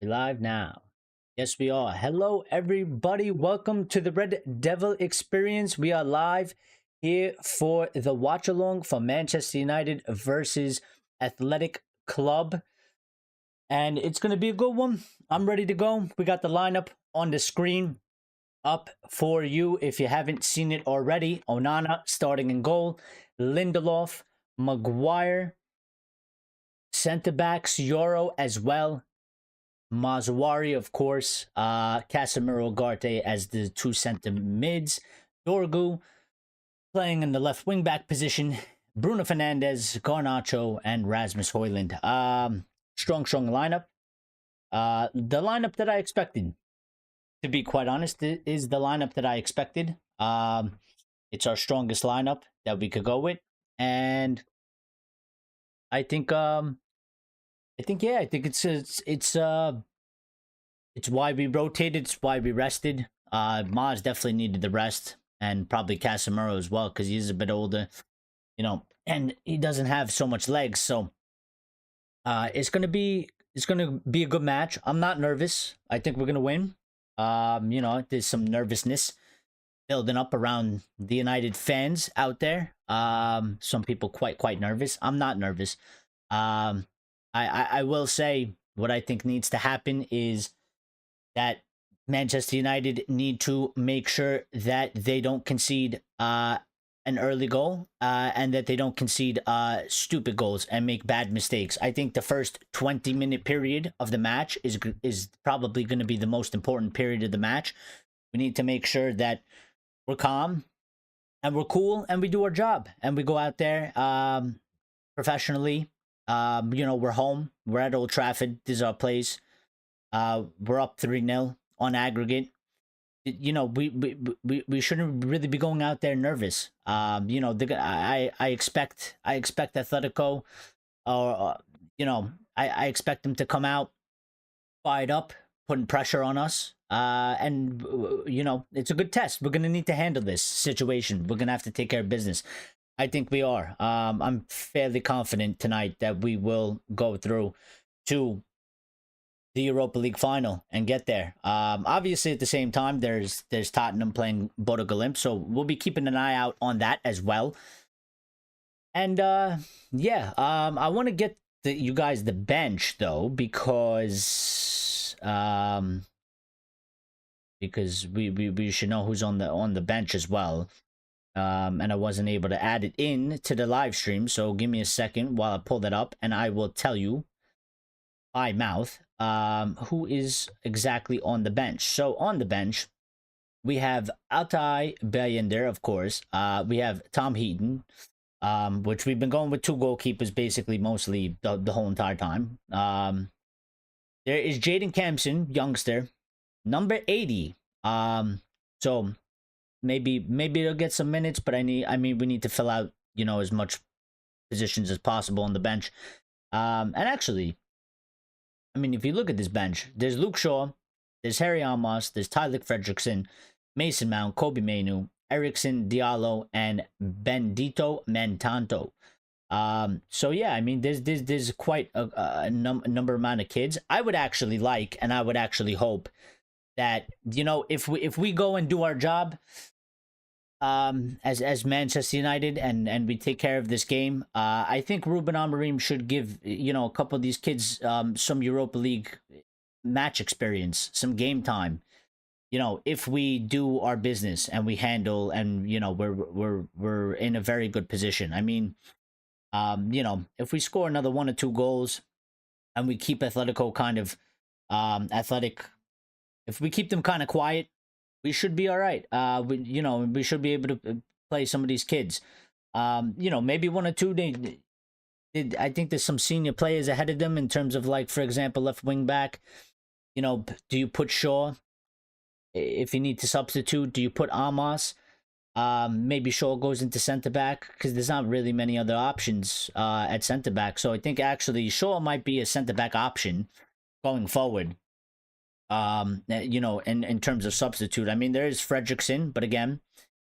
We live now. Yes, we are. Hello, everybody. Welcome to the Red Devil Experience. We are live here for the watch along for Manchester United versus Athletic Club. And it's going to be a good one. I'm ready to go. We got the lineup on the screen up for you if you haven't seen it already. Onana starting in goal, Lindelof, Maguire, center backs, Euro as well. Mazuari, of course, Casemiro, Ugarte as the two center mids, Dorgu playing in the left wing back position, Bruno Fernandes, Garnacho, and Rasmus Højlund. Strong lineup. The lineup that I expected, to be quite honest, is the lineup that I expected. It's our strongest lineup that we could go with, and I think it's why we rotated. It's why we rested. Maz definitely needed the rest, and probably Casemiro as well because he's a bit older, and he doesn't have so much legs. So it's gonna be a good match. I'm not nervous. I think we're gonna win. There's some nervousness building up around the United fans out there. Some people quite nervous. I'm not nervous. I will say what I think needs to happen is that Manchester United need to make sure that they don't concede an early goal and that they don't concede stupid goals and make bad mistakes. I think the first 20-minute period of the match is probably going to be the most important period of the match. We need to make sure that we're calm and we're cool and we do our job and we go out there professionally. We're home. We're at Old Trafford. This is our place. We're up 3-0 on aggregate. We shouldn't really be going out there nervous. I expect Atletico, or I expect them to come out fired up, putting pressure on us. And it's a good test. We're gonna need to handle this situation. We're gonna have to take care of business. I think we are. I'm fairly confident tonight that we will go through to the Europa League final and get there. Obviously, at the same time, there's Tottenham playing Bodo Glimt, so we'll be keeping an eye out on that as well. And I want to get you guys the bench though, because we should know who's on the bench as well. And I wasn't able to add it in to the live stream, so give me a second while I pull that up, and I will tell you by mouth who is exactly on the bench. So on the bench, we have Altay Bayender, of course. We have Tom Heaton, which we've been going with two goalkeepers basically mostly the whole entire time. There is Jaden Campson, youngster, number 80. So maybe they'll get some minutes, but we need to fill out, as much positions as possible on the bench. And actually, if you look at this bench, there's Luke Shaw, there's Harry Almas, there's Tyler Fredrickson, Mason Mount, Kobe Mainu, Ericsson, Diallo, and Bendito Mantanto. So yeah, there's quite a number amount of kids. I would actually like, and I would actually hope that, if we go and do our job as Manchester United and we take care of this game, I think Ruben Amorim should give a couple of these kids some Europa League match experience, some game time. If we do our business and we handle, and we're in a very good position. If we score another 1 or 2 goals and we keep Atletico kind of if we keep them kind of quiet, we should be all right. We should be able to play some of these kids. Maybe 1 or 2. I think there's some senior players ahead of them in terms of, like, for example, left wing back. Do you put Shaw? If you need to substitute, do you put Amos? Maybe Shaw goes into center back because there's not really many other options at center back. So I think actually Shaw might be a center back option going forward. In terms of substitute, there is Fredrickson, but again,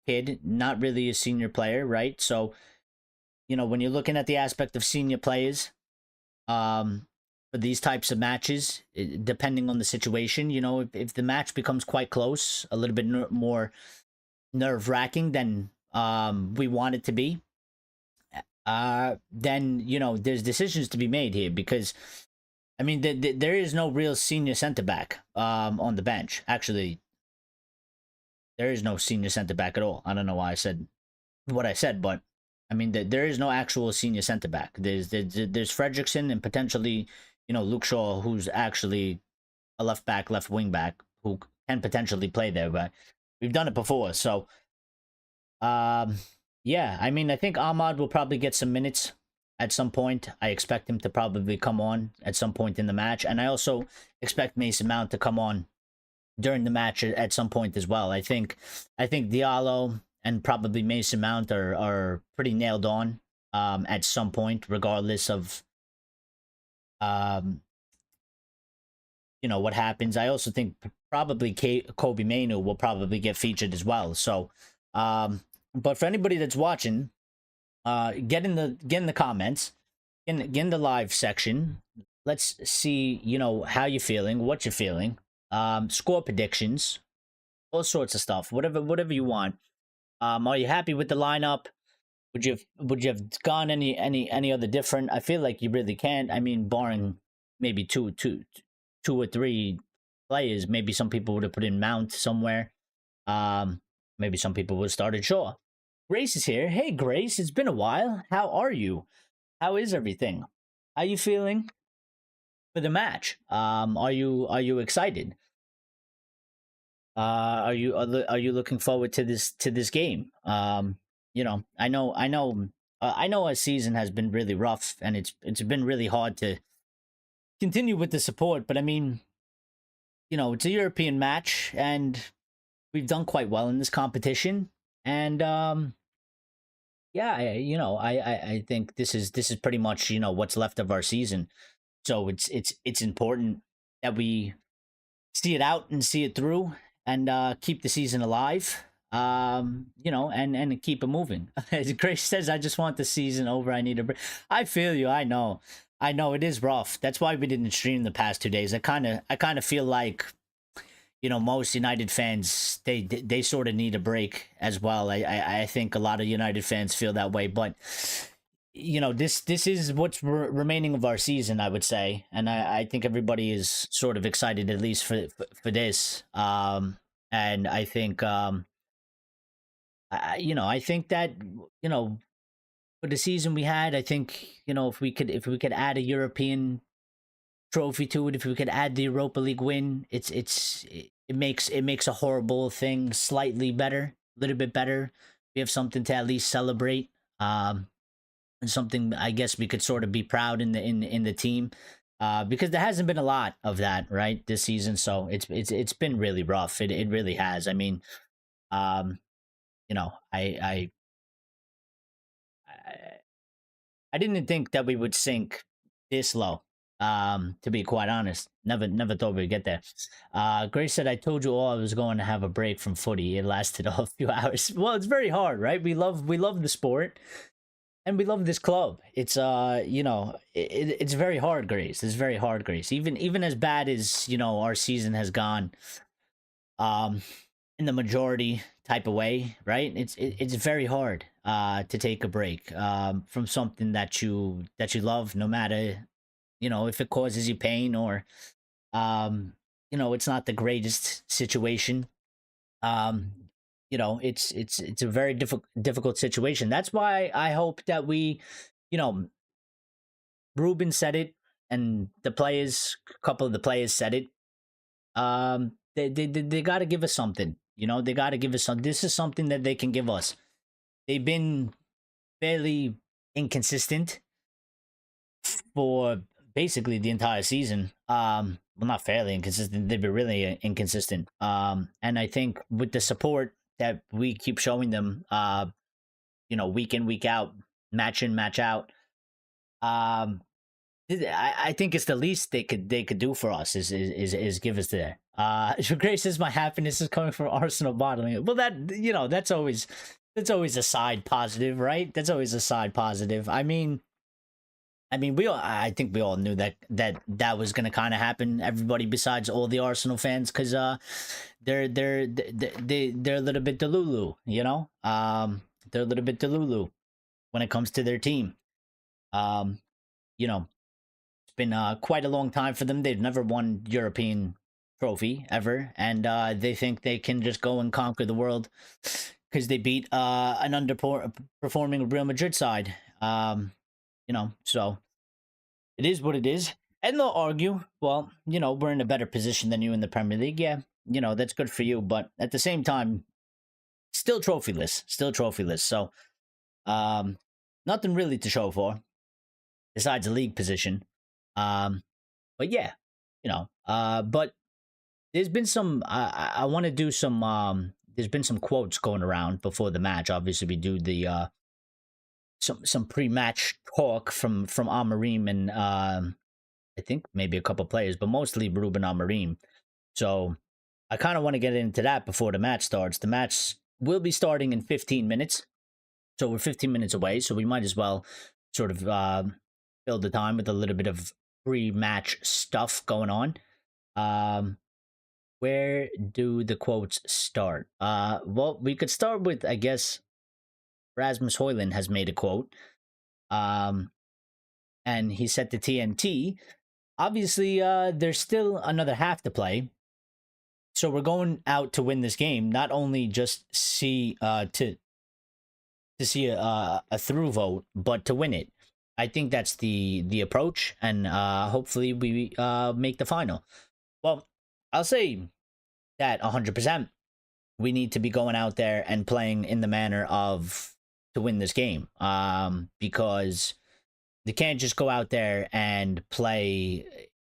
kid, not really a senior player, right? So, when you're looking at the aspect of senior players, for these types of matches, depending on the situation. You know, if the match becomes quite close, a little bit more nerve wracking than we want it to be, then you know there's decisions to be made here because I mean there is no real senior center back on the bench. Actually, there is no senior center back at all. I don't know why I said what I said, but I mean there is no actual senior center back. There's Fredrickson and potentially you know Luke Shaw, who's actually a left back, left wing back, who can potentially play there, but we've done it before, so yeah, I mean, I think Ahmad will probably get some minutes at some point. I expect him to probably come on at some point in the match, and I also expect Mason Mount to come on during the match at some point as well. I think Diallo and probably Mason Mount are pretty nailed on at some point, regardless of um you know what happens. I also think probably Kobe Mainu will probably get featured as well. So but for anybody that's watching, get in the comments, get in the live section. Let's see, you know, how you're feeling, what you're feeling, score predictions, all sorts of stuff, whatever you want. Are you happy with the lineup? Would you have gone any other different? I feel like you really can't. I mean, barring maybe two or three players, maybe some people would have put in Mount somewhere. Maybe some people would have started Shaw. Grace is here. Hey, Grace, it's been a while. How are you? How is everything? How you feeling for the match? Are you excited? Are you looking forward to this game? You know, I know a season has been really rough, and it's been really hard to continue with the support. But I mean, you know, it's a European match, and we've done quite well in this competition, and yeah, I think this is pretty much you know what's left of our season. So it's important that we see it out and see it through and keep the season alive. You know, and keep it moving. As Grace says, I just want the season over. I need a break. I feel you. I know it is rough. That's why we didn't stream the past 2 days. I kind of feel like you know most United fans they sort of need a break as well. I think a lot of United fans feel that way, but you know this is what's remaining of our season, I would say, and I think everybody is sort of excited at least for this. And I think I think that you know for the season we had, I think you know if we could add a European trophy to it, if we could add the Europa League win, it makes a horrible thing slightly better, a little bit better. We have something to at least celebrate, and something I guess we could sort of be proud in the team, because there hasn't been a lot of that right this season. So it's been really rough. It really has. I mean, um, you know, I I didn't think that we would sink this low. To be quite honest, never thought we'd get there. Grace said, "I told you all I was going to have a break from footy. It lasted a few hours. Well, it's very hard, right? We love the sport, and we love this club. It's it's very hard, Grace. It's very hard, Grace. Even as bad as our season has gone, um, in the majority type of way, right? It's very hard to take a break from something that you love, no matter if it causes you pain or it's not the greatest situation. um it's a very difficult situation. That's why I hope that we, you know Ruben said it, and a couple of the players said it. They got to give us something. They got to give us some. This is something that they can give us. They've been fairly inconsistent for basically the entire season. Well, not fairly inconsistent. They've been really inconsistent. And I think with the support that we keep showing them, week in, week out, match in, match out, I think it's the least they could do for us is give us there. Grace says my happiness is coming from Arsenal bottling it. Well, that's always a side positive, right? That's always a side positive. I mean, I mean, I think we all knew that was going to kind of happen. Everybody besides all the Arsenal fans, because they're a little bit delulu, you know. They're a little bit delulu when it comes to their team. Um, you know, it's been quite a long time for them. They've never won European trophy ever, and they think they can just go and conquer the world because they beat an underperforming Real Madrid side. So it is what it is. And they'll argue, well, we're in a better position than you in the Premier League. Yeah, that's good for you. But at the same time, still trophyless. Still trophyless. So nothing really to show for besides a league position. But yeah, but there's been some, I want to do some, there's been some quotes going around before the match. Obviously, we do the, some pre-match talk from Amorim and I think maybe a couple players, but mostly Ruben Amorim. So I kind of want to get into that before the match starts. The match will be starting in 15 minutes. So we're 15 minutes away. So we might as well sort of fill the time with a little bit of pre-match stuff going on. Where do the quotes start? Well, we could start with, I guess, Rasmus Højlund has made a quote. And he said to TNT, obviously, there's still another half to play. So we're going out to win this game, not only just see to see a through vote, but to win it. I think that's the approach, and hopefully we make the final. Well, I'll say that 100%. We need to be going out there and playing in the manner of to win this game, because they can't just go out there and play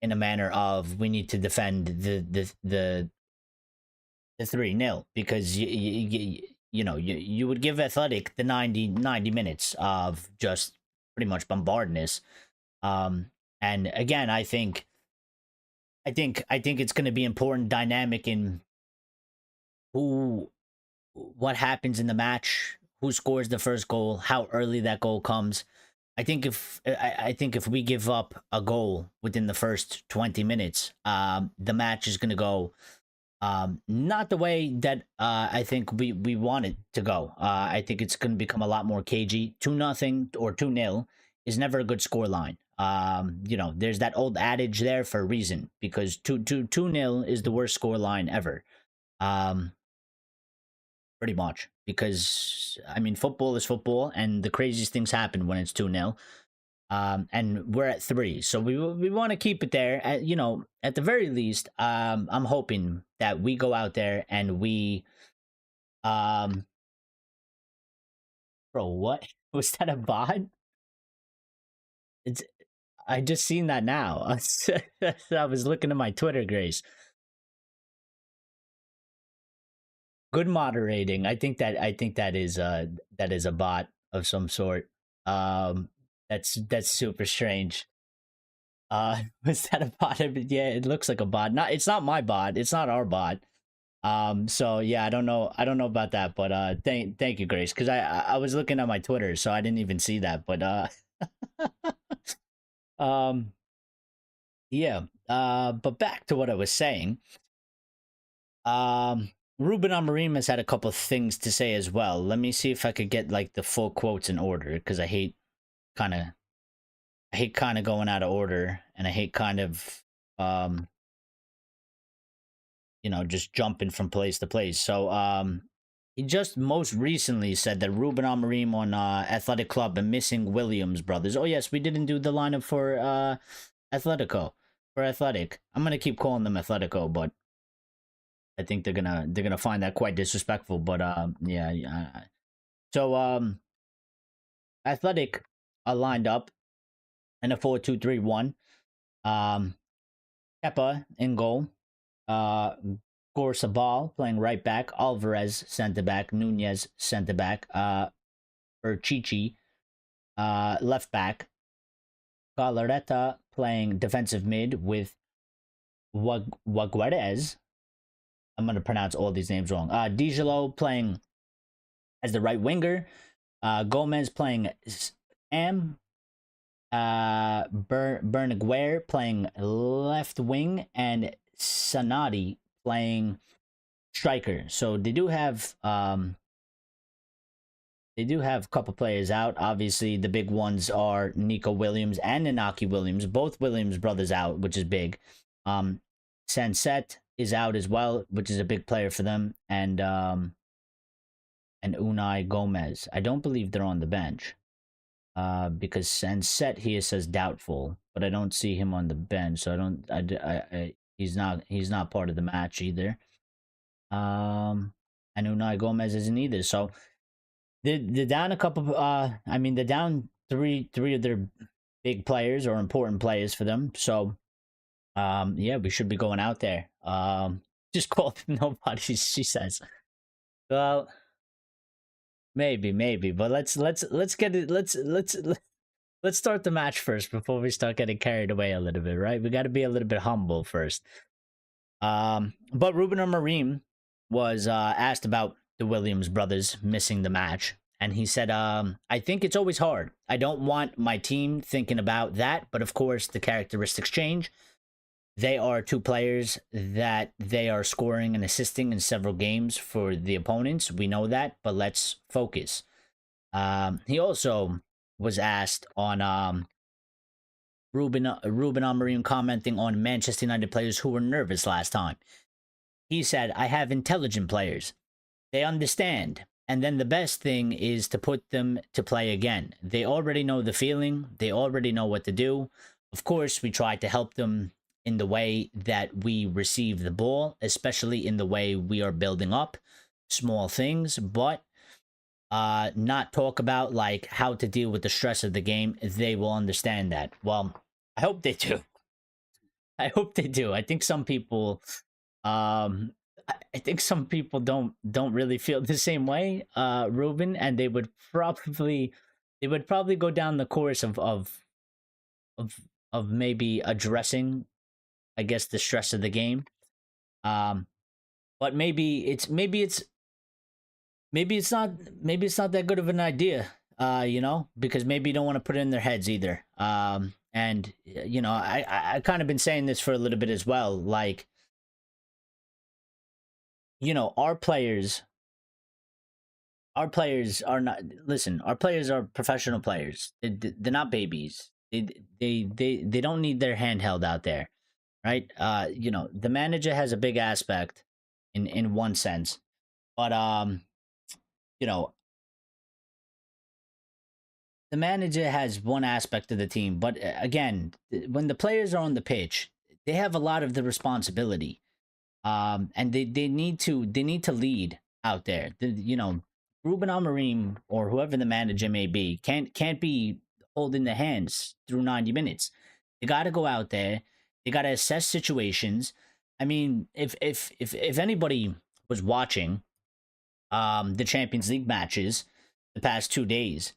in a manner of we need to defend the 3-0, because you would give Athletic the 90 minutes of just pretty much bombarding us. And again, I think it's going to be important dynamic in what happens in the match, who scores the first goal, how early that goal comes. I think if we give up a goal within the first 20 minutes, the match is going to go not the way that I think we want it to go. I think it's going to become a lot more cagey. 2-0 or 2-0 is never a good score line. There's that old adage there for a reason, because 2-0 is the worst score line ever. Pretty much, because I mean, football is football, and the craziest things happen when it's 2-0. And we're at 3, so we want to keep it there. At the very least, I'm hoping that we go out there and we, bro, what was that, a bot? It's I just seen that now. I was looking at my Twitter, Grace. Good moderating. I think that is a bot of some sort. That's super strange. Was that a bot? Yeah, it looks like a bot. It's not my bot. It's not our bot. So yeah, I don't know about that, but thank you, Grace, because I was looking at my Twitter, so I didn't even see that. But um, yeah. But back to what I was saying. Ruben Amorim has had a couple of things to say as well. Let me see if I could get like the full quotes in order, because I hate kind of going out of order, and I hate kind of just jumping from place to place. So he just most recently said that Ruben Amorim on Athletic Club and missing Williams brothers. Oh yes, we didn't do the lineup for Athletic. I'm gonna keep calling them Atletico, but I think they're gonna find that quite disrespectful. But yeah. So Athletic are lined up in a 4-2-3-1. Kepa in goal. Gorsabal playing right back. Alvarez center back. Nunez center back. Urchichi left back. Galareta playing defensive mid with Waguarez. I'm going to pronounce all these names wrong. Dijalo playing as the right winger. Gomez playing Bernaguer playing left wing, and Sanati playing striker. So they do have a couple players out. Obviously, the big ones are Nico Williams and Inaki Williams. Both Williams brothers out, which is big. Sanset is out as well, which is a big player for them, and Unai Gomez. I don't believe they're on the bench. Because Sanset here says doubtful, but I don't see him on the bench, so I don't. He's not part of the match either. And Unai Gomez isn't either. So they're down a couple. I mean, they're down three of their big players or important players for them. So, yeah, we should be going out there. Just call them nobody. She says. Well, maybe, but let's get it. Let's start the match first before we start getting carried away a little bit, right? We got to be a little bit humble first. But Ruben Amorim was asked about the Williams brothers missing the match, and he said, I think it's always hard. I don't want my team thinking about that, but of course the characteristics change. They are two players that they are scoring and assisting in several games for the opponents. We know that, but let's focus. He also was asked on Ruben Amorim commenting on Manchester United players who were nervous last time. He said, I have intelligent players. They understand. And then the best thing is to put them to play again. They already know the feeling. They already know what to do. Of course, we try to help them in the way that we receive the ball, especially in the way we are building up small things, but not talk about like how to deal with the stress of the game. They will understand that. Well, I hope they do. I hope they do. I think some people I think some people don't really feel the same way, Ruben, and they would probably go down the course of maybe addressing, I guess, the stress of the game. But maybe it's not that good of an idea, because maybe you don't want to put it in their heads either. And I kind of been saying this for a little bit as well, like, our players are not, listen, our players are professional players. They're not babies. They don't need their hand held out there, right? The manager has a big aspect in one sense, but the manager has one aspect of the team, but again, when the players are on the pitch, they have a lot of the responsibility, and they need to lead out there. Ruben Amorim or whoever the manager may be can't be holding the hands through 90 minutes. They got to go out there. They got to assess situations. I mean, if anybody was watching the Champions League matches the past 2 days,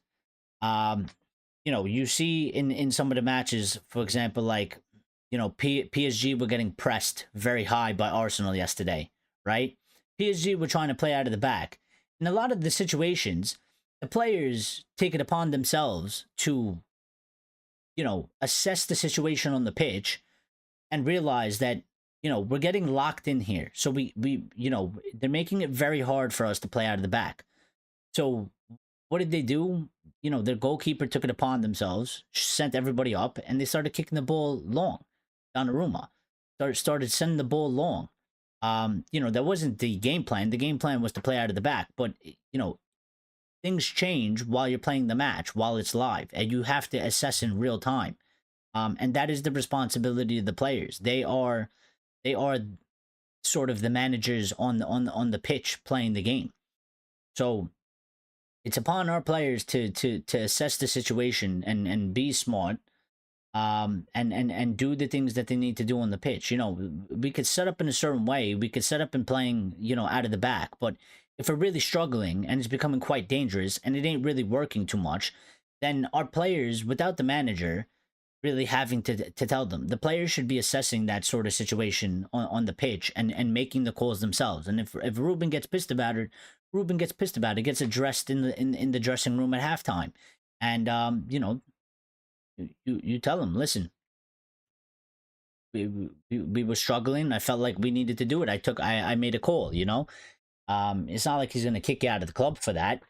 you see in some of the matches, for example, like, PSG were getting pressed very high by Arsenal yesterday, right? PSG were trying to play out of the back. In a lot of the situations, the players take it upon themselves to, assess the situation on the pitch and realize that, we're getting locked in here. So we they're making it very hard for us to play out of the back. So what did they do? Their goalkeeper took it upon themselves, sent everybody up, and they started kicking the ball long. Donnarumma started sending the ball long. That wasn't the game plan. The game plan was to play out of the back, but things change while you're playing the match, while it's live, and you have to assess in real time. And that is the responsibility of the players. They are sort of the managers on the pitch playing the game. So it's upon our players to assess the situation and be smart, and do the things that they need to do on the pitch. We could set up in a certain way. We could set up in playing, out of the back. But if we're really struggling and it's becoming quite dangerous and it ain't really working too much, then our players, without the manager really having to tell them, the players should be assessing that sort of situation on the pitch and making the calls themselves. And if Ruben gets pissed about it, Ruben gets pissed about it. It gets addressed in the dressing room at halftime. And You tell him, listen, we were struggling. I felt like we needed to do it. I made a call. It's not like he's gonna kick you out of the club for that.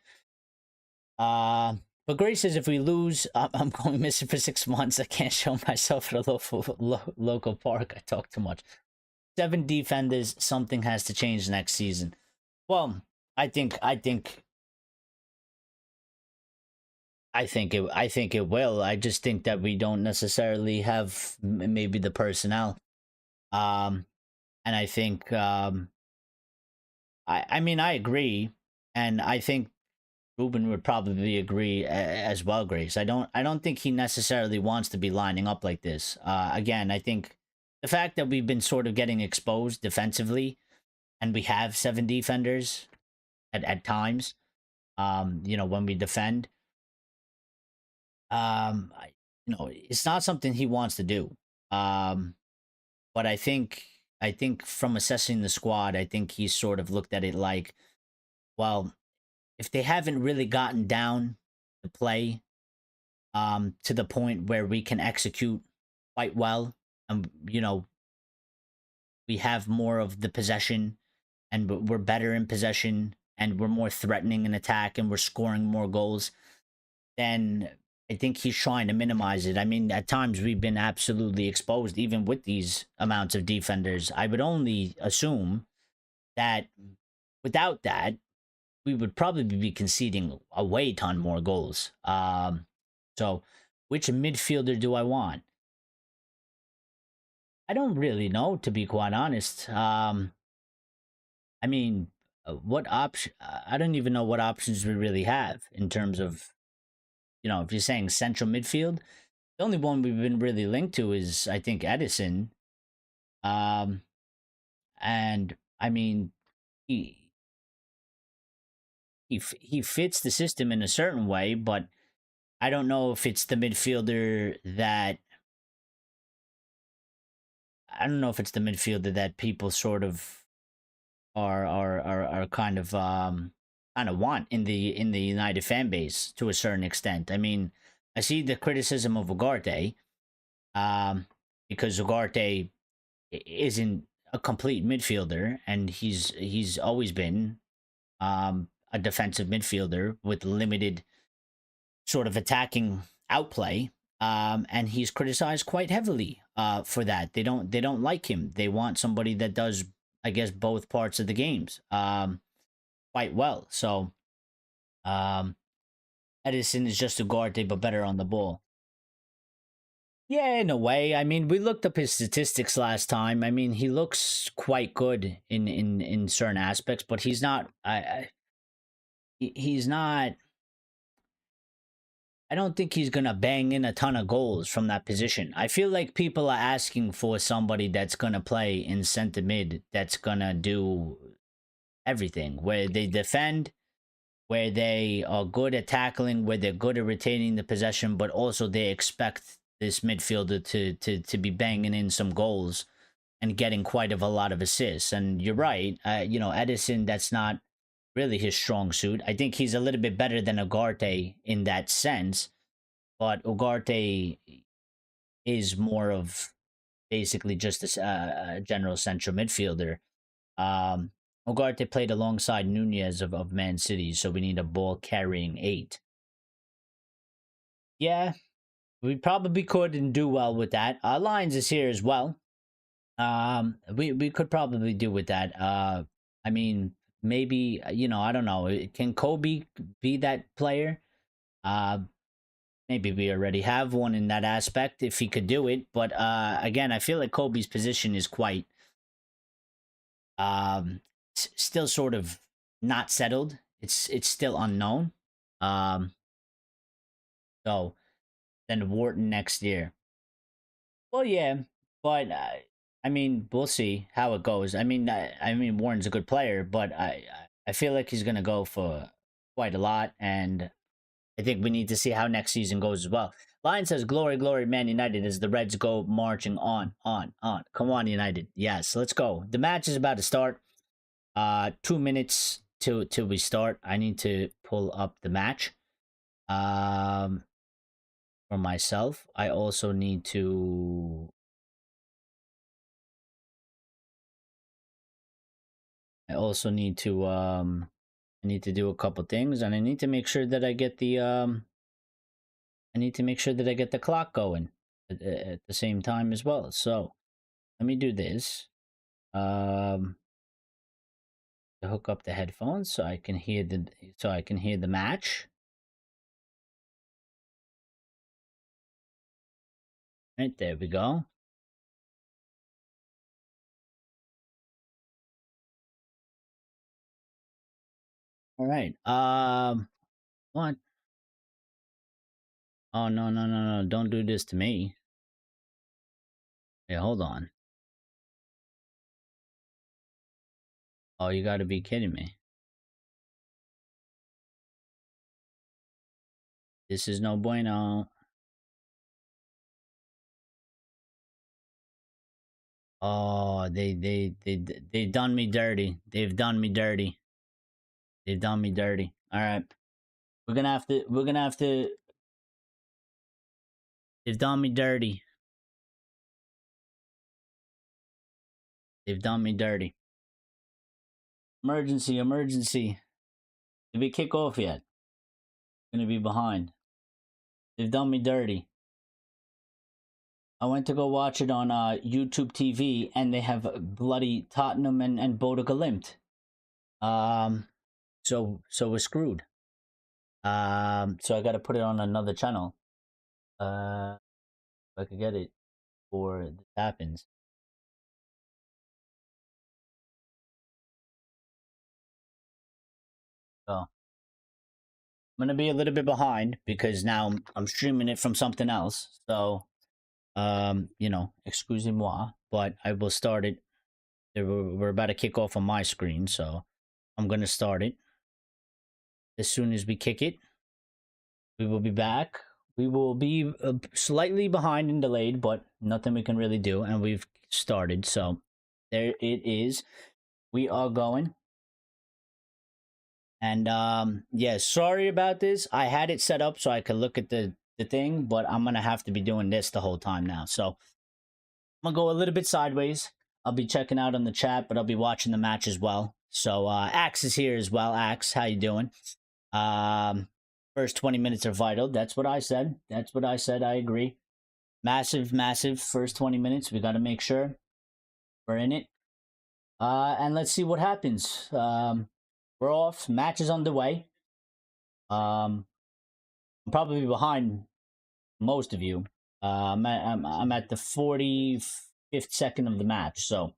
But Gray says if we lose, I'm going missing for 6 months. I can't show myself at a local park. I talk too much. 7 defenders. Something has to change next season. Well, I think it will. I just think that we don't necessarily have maybe the personnel. And I think I mean I agree, and I think Ruben would probably agree as well, Grace. I don't think he necessarily wants to be lining up like this. Again, I think the fact that we've been sort of getting exposed defensively, and we have 7 defenders at times. When we defend, it's not something he wants to do. Um, but I think from assessing the squad, I think he's sort of looked at it like, well, if they haven't really gotten down to play to the point where we can execute quite well, and we have more of the possession, and we're better in possession, and we're more threatening in attack, and we're scoring more goals, then I think he's trying to minimize it. I mean, at times we've been absolutely exposed, even with these amounts of defenders. I would only assume that without that, we would probably be conceding a way ton more goals. So which midfielder do I want? I don't really know, to be quite honest. I mean, what option? I don't even know what options we really have in terms of, if you're saying central midfield. The only one we've been really linked to is, I think, Edison. Um, and I mean, he he fits the system in a certain way, but I don't know if it's the midfielder that people sort of are kind of want in the United fan base to a certain extent. I mean, I see the criticism of Ugarte, because Ugarte isn't a complete midfielder, and he's always been a defensive midfielder with limited sort of attacking outplay. And he's criticized quite heavily for that. They don't like him. They want somebody that does, I guess, both parts of the games quite well. So Edison is just Ugarte, but better on the ball. Yeah, in a way. I mean, we looked up his statistics last time. I mean, he looks quite good in certain aspects, but he's not. He's not. I don't think he's gonna bang in a ton of goals from that position. I feel like people are asking for somebody that's gonna play in center mid, that's gonna do everything, where they defend, where they are good at tackling, where they're good at retaining the possession, but also they expect this midfielder to be banging in some goals and getting quite a lot of assists. And you're right, Edison, that's not really his strong suit. I think he's a little bit better than Ugarte in that sense, but Ugarte is more of basically just a general central midfielder. Um, Ugarte played alongside Nunez of Man City, so we need a ball carrying 8. Yeah, we probably could and do well with that. Lions is here as well. We could probably do with that. I mean, maybe, I don't know. Can Kobe be that player? Uh, Maybe we already have one in that aspect if he could do it. But again, I feel like Kobe's position is quite still sort of not settled. It's still unknown. Um, so then Wharton next year. Well, yeah, but I mean, we'll see how it goes. I mean, Warren's a good player, but I feel like he's gonna go for quite a lot, and I think we need to see how next season goes as well. Lion says, "Glory, glory, Man United!" as the Reds go marching on, on, on. Come on, United! Yes, let's go. The match is about to start. 2 minutes till we start. I need to pull up the match. Um, for myself. I also need to I need to do a couple things, and I need to make sure that I get the clock going at the same time as well. So let me do this. To hook up the headphones so I can hear the match. Right, there we go. All right. What? Oh, no, no, no, no. Don't do this to me. Hey, hold on. Oh, you gotta be kidding me. This is no bueno. Oh, they done me dirty. They've done me dirty. They've done me dirty. All right. We're gonna have to they've done me dirty. They've done me dirty. Emergency, emergency. Did we kick off yet? Gonna be behind. They've done me dirty. I went to go watch it on YouTube TV, and they have bloody Tottenham and Bodo Glimt. So we're screwed. So I got to put it on another channel. If I could get it before this happens. So I'm gonna be a little bit behind because now I'm streaming it from something else. So excusez-moi, but I will start it. We're about to kick off on my screen, so I'm gonna start it as soon as we kick it. We will be back. We will be slightly behind and delayed, but nothing we can really do. And we've started. So there it is. We are going. And yeah, sorry about this. I had it set up so I could look at the thing, but I'm going to have to be doing this the whole time now. So I'm going to go a little bit sideways. I'll be checking out on the chat, but I'll be watching the match as well. So Axe is here as well. Axe, how you doing? First 20 minutes are vital. That's what I said. That's what I said. I agree. Massive, massive first 20 minutes. We got to make sure we're in it. And let's see what happens. We're off. Match is underway. I'm probably behind most of you. I'm at the 45th second of the match. So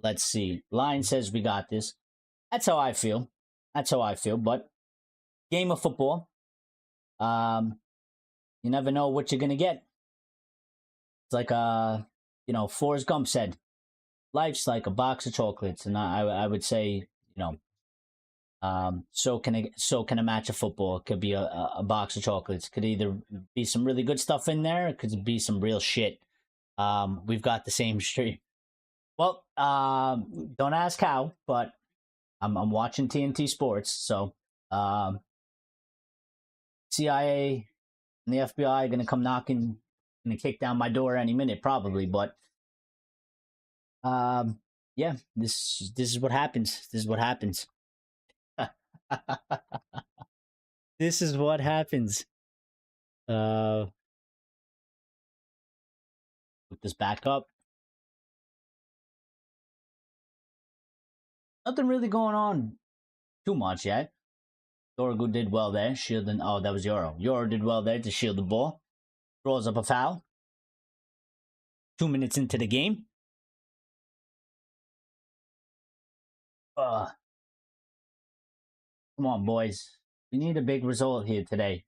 let's see. Lion says we got this. That's how I feel. That's how I feel. But game of football. You never know what you're gonna get. It's like Forrest Gump said, life's like a box of chocolates, and I would say, so can a match of football. It could be a box of chocolates. It could either be some really good stuff in there, it could be some real shit. We've got the same stream. Well, don't ask how, but I'm watching TNT Sports, so CIA and the FBI are gonna come knocking, gonna kick down my door any minute, probably. But yeah, this is what happens. This is what happens. This is what happens. Put this back up. Nothing really going on too much yet. Dorgu did well there, shielding. Oh, that was Yoro. Yoro did well there to shield the ball. Throws up a foul. 2 minutes into the game. Come on, boys. We need a big result here today.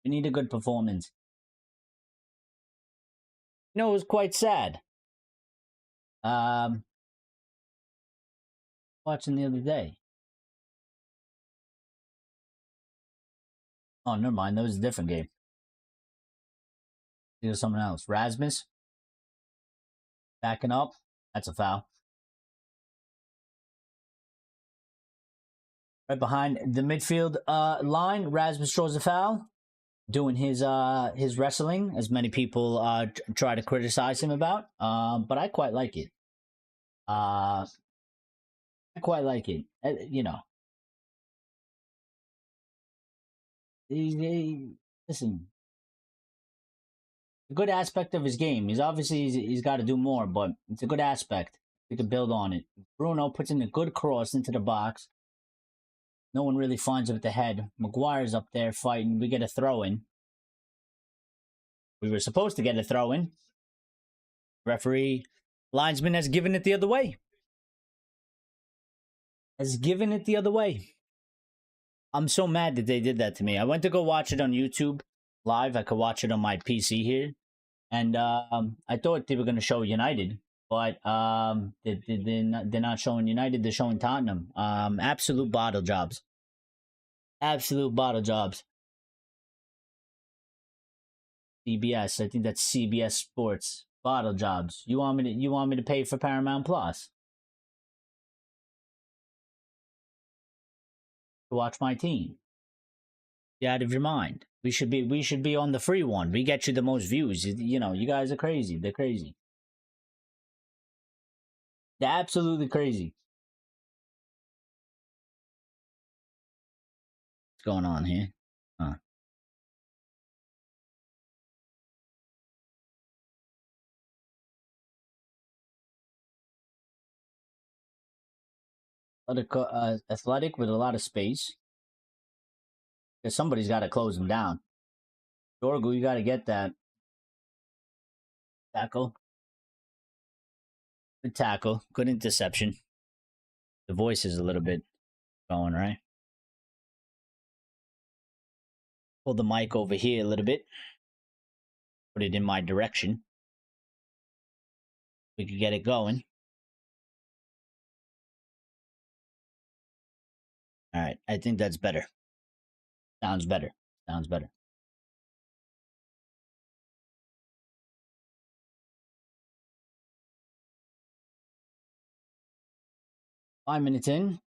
We need a good performance. It was quite sad. Watching the other day. Oh, never mind. That was a different game. It was someone else. Rasmus. Backing up. That's a foul. Right behind the midfield line. Rasmus draws a foul. doing his wrestling, as many people try to criticize him about. But I quite like it. I quite like it. You know, listen, a good aspect of his game. He's got to do more, but it's a good aspect. We could build on it. Bruno puts in a good cross into the box. No one really finds it with the head. Maguire's up there fighting. We get a throw in. We were supposed to get a throw in. Referee, linesman has given it the other way. Has given it the other way. I'm so mad that they did that to me. I went to go watch it on YouTube live. I could watch it on my PC here. And I thought they were going to show United, but they're not showing United. They're showing Tottenham. Absolute bottle jobs. Absolute bottle jobs. CBS. I think that's CBS Sports. Bottle jobs. You want me to pay for Paramount Plus to watch my team? You're out of your mind. We should be on the free one. We get you the most views. You know, you guys are crazy. They're crazy. They're absolutely crazy. What's going on here? Huh. Athletic with a lot of space. Because somebody's got to close them down. Dorgu, you got to get that. Tackle. Good tackle. Good interception. The voice is a little bit going, right? Pull the mic over here a little bit. Put it in my direction. We could get it going. All right. I think that's better. Sounds better. Sounds better. Five minutes in.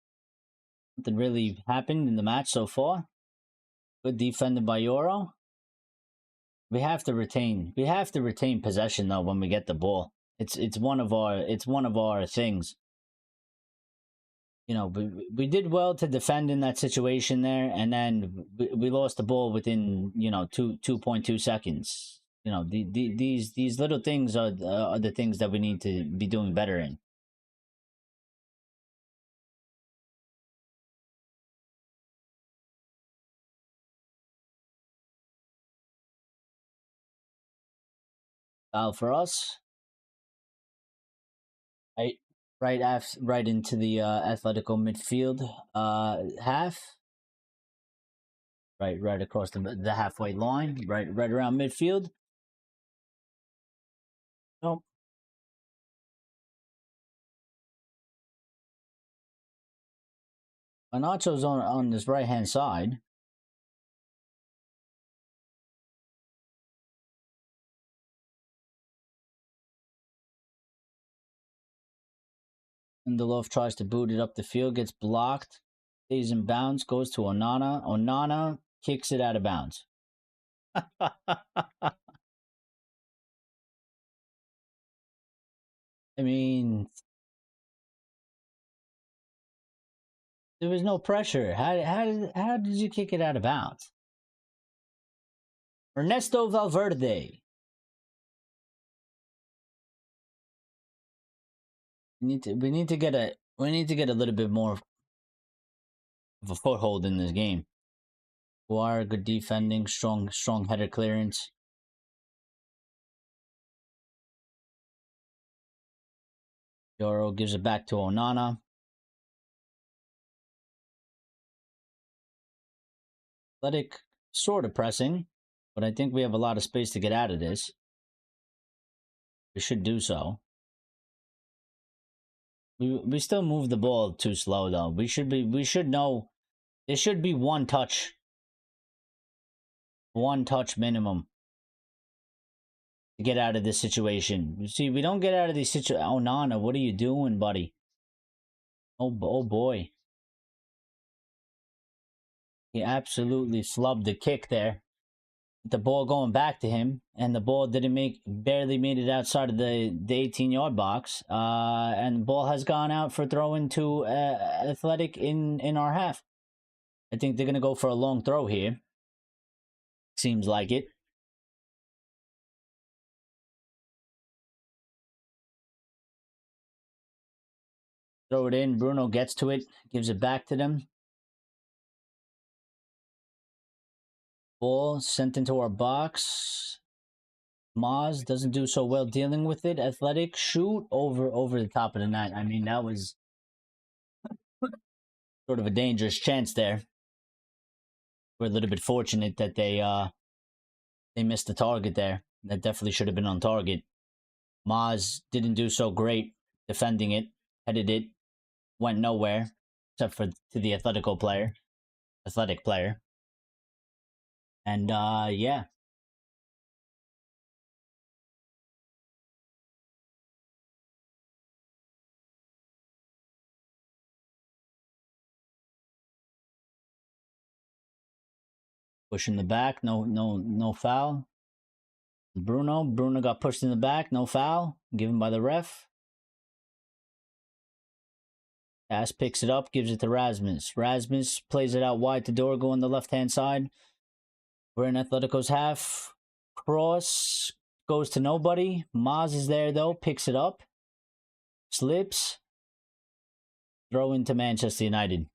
Nothing really happened in the match so far. Good defended by Euro. We have to retain possession though when we get the ball. It's one of our things. You know, we did well to defend in that situation there, and then we lost the ball within 2.2 seconds. You know, these little things are the things that we need to be doing better in. Foul for us. Right into the Atletico midfield half. Right across the halfway line. Right around midfield. Nope. Nacho's on this right hand side. Lindelof tries to boot it up the field, gets blocked, stays in bounds, goes to Onana. Onana kicks it out of bounds. I mean, there was no pressure. How did you kick it out of bounds? Ernesto Valverde. We need to get a little bit more of a foothold in this game. Guar, good defending, strong header clearance. Yoro gives it back to Onana. Athletic sort of pressing, but I think we have a lot of space to get out of this. We should do so. We still move the ball too slow though. We should know there should be one touch minimum to get out of this situation. You see, we don't get out of these situations. Oh, Nana, what are you doing, buddy? Oh boy. He absolutely flubbed the kick there. the ball going back to him, and the ball barely made it outside of the 18-yard box. And the ball has gone out for throwing to Athletic in our half. I think they're gonna go for a long throw here. Seems like it. Throw it in. Bruno gets to it, gives it back to them. Ball sent into our box. Maz doesn't do so well dealing with it. Athletic shoot over the top of the net. I mean, that was sort of a dangerous chance there. We're a little bit fortunate that they missed the target there. That definitely should have been on target. Maz didn't do so great defending it. Headed it. Went nowhere. Except for to the athletic player. And yeah. Push in the back. No foul. Bruno got pushed in the back. No foul. Given by the ref. Ass picks it up, gives it to Rasmus. Rasmus plays it out wide to Dorgo on the left-hand side. We're in Atletico's half. Cross goes to nobody. Maz is there, though. Picks it up. Slips. Throw into Manchester United.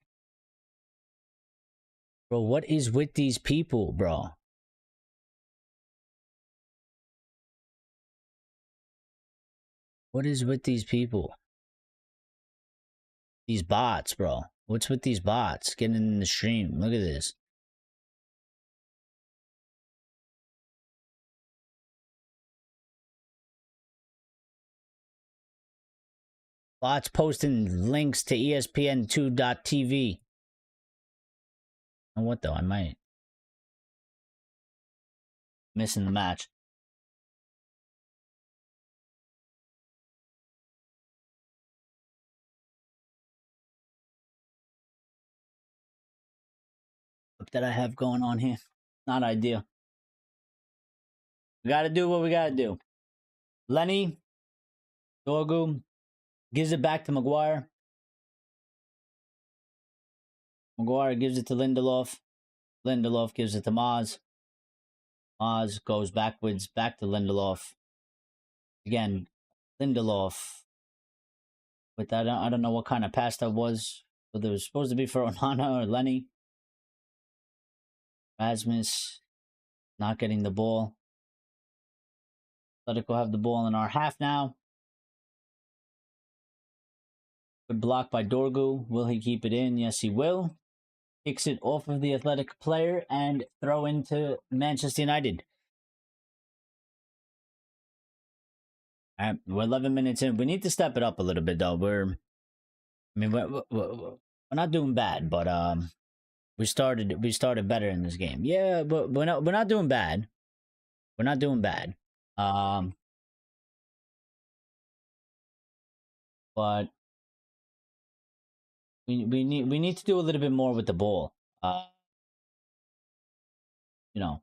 Bro, what is with these people, bro? What is with these people? These bots, bro. What's with these bots getting in the stream? Look at this. Bots posting links to ESPN2.tv. And what though? I might missing the match. What that I have going on here? Not ideal. We gotta do what we gotta do. Lenny, Dorgu gives it back to Maguire. Maguire gives it to Lindelof. Lindelof gives it to Maz. Maz goes backwards, back to Lindelof. Again, Lindelof. With that, I don't know what kind of pass that was. Whether it was supposed to be for Onana or Lenny. Rasmus not getting the ball. Atletico have the ball in our half now. Good block by Dorgu. Will he keep it in? Yes, he will. Kicks it off of the Athletic player and throw into Manchester United. All right, we're 11 minutes in. We need to step it up a little bit, though. We're not doing bad, but we started better in this game. Yeah, but we're not doing bad. We're not doing bad. But we need to do a little bit more with the ball. You know,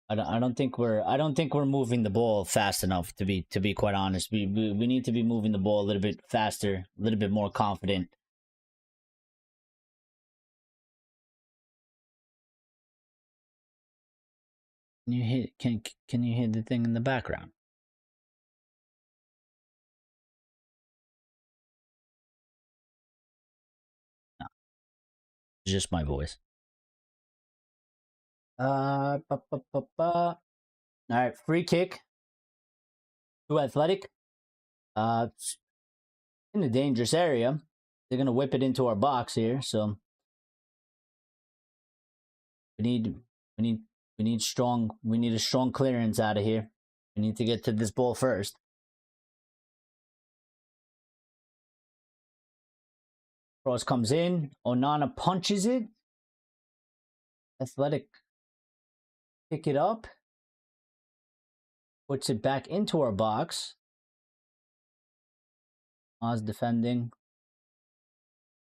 I don't think we're moving the ball fast enough to be quite honest. We need to be moving the ball a little bit faster, a little bit more confident. Can you hear the thing in the background? No. It's just my voice. All right, free kick to Athletic. In a dangerous area. They're gonna whip it into our box here, so we need a strong clearance out of here. We need to get to this ball first. Cross comes in. Onana punches it. Athletic pick it up. Puts it back into our box. Oz defending.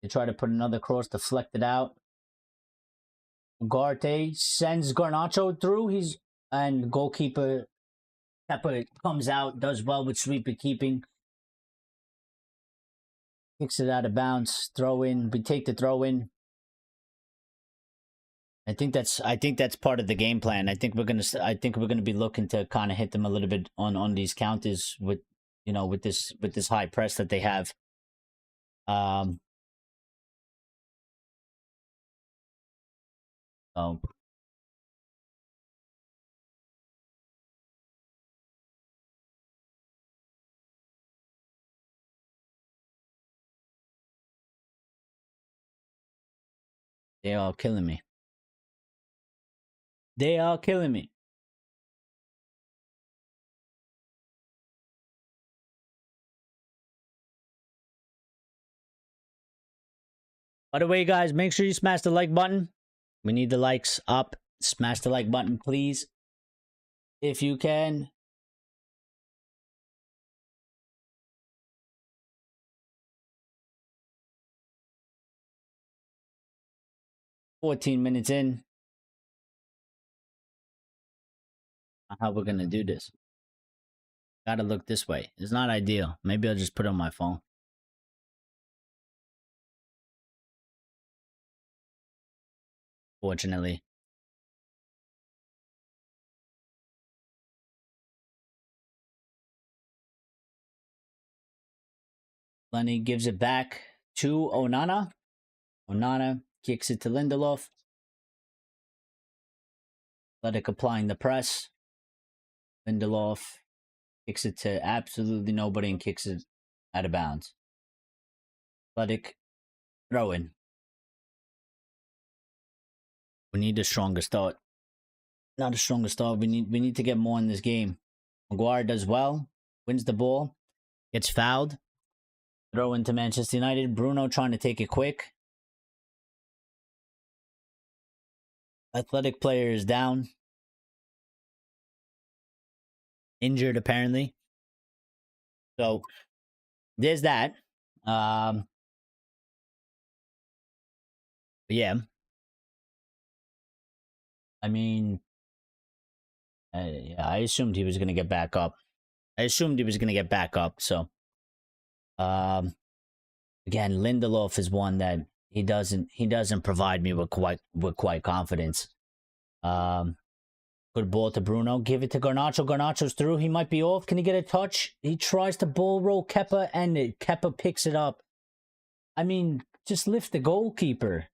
They try to put another cross, deflect it out. Ugarte sends Garnacho through. And goalkeeper Kepa comes out, does well with sweeper keeping. Kicks it out of bounds. Throw in. We take the throw in. I think that's part of the game plan. I think we're gonna be looking to kind of hit them a little bit on these counters with with this high press that they have. Oh, they are killing me. They are killing me. By the way, guys, make sure you smash the like button. We need the likes up. Smash the like button, please. If you can. $14 in. How we're gonna do this. Gotta look this way. It's not ideal. Maybe I'll just put it on my phone. Fortunately. Lenny gives it back to Onana. Onana kicks it to Lindelof. Athletic applying the press. Lindelof kicks it to absolutely nobody and kicks it out of bounds. Athletic throw in. We need a stronger start. Not a stronger start. We need to get more in this game. Maguire does well. Wins the ball. Gets fouled. Throw into Manchester United. Bruno trying to take it quick. Athletic player is down. Injured, apparently. So, there's that. Yeah. I mean, I assumed he was going to get back up. So, again, Lindelof is one that he doesn't provide me with quite confidence. Good ball to Bruno. Give it to Garnacho. Garnacho's through. He might be off. Can he get a touch? He tries to ball roll Kepa, and Kepa picks it up. I mean, just lift the goalkeeper.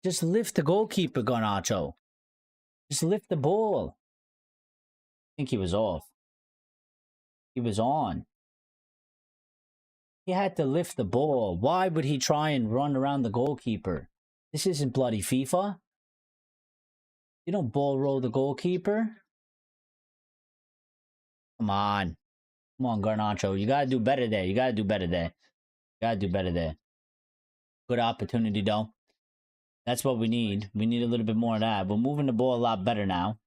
Just lift the goalkeeper, Garnacho. Just lift the ball. I think he was off. He was on. He had to lift the ball. Why would he try and run around the goalkeeper? This isn't bloody FIFA. You don't ball roll the goalkeeper. Come on. Come on, Garnacho. You got to do better there. Good opportunity, though. That's what we need. We need a little bit more of that. We're moving the ball a lot better now.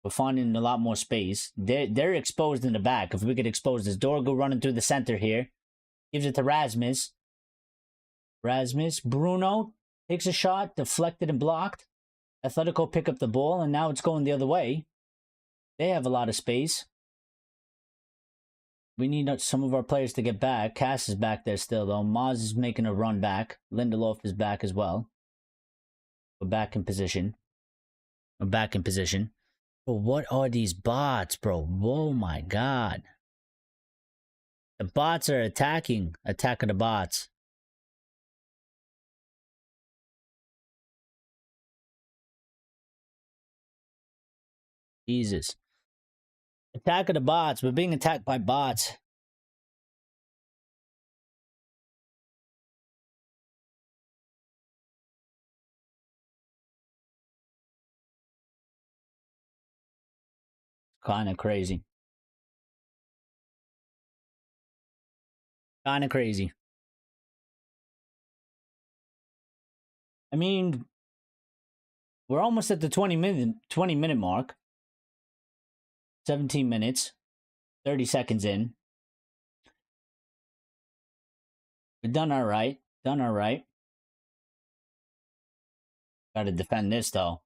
We're finding a lot more space. They're exposed in the back. If we could expose this, Dorgo running through the center here. Gives it to Rasmus. Bruno takes a shot, deflected and blocked. Atletico pick up the ball, and now it's going the other way. They have a lot of space. We need some of our players to get back. Cass is back there still, though. Maz is making a run back. Lindelof is back as well. We're back in position. But what are these bots, bro? Oh my god. The bots are attacking. Attack of the bots. Jesus. Attack of the bots. We're being attacked by bots. Kind of crazy. I mean, we're almost at the 20-minute mark. 17 minutes. 30 seconds in. We've done all right. Got to defend this, though.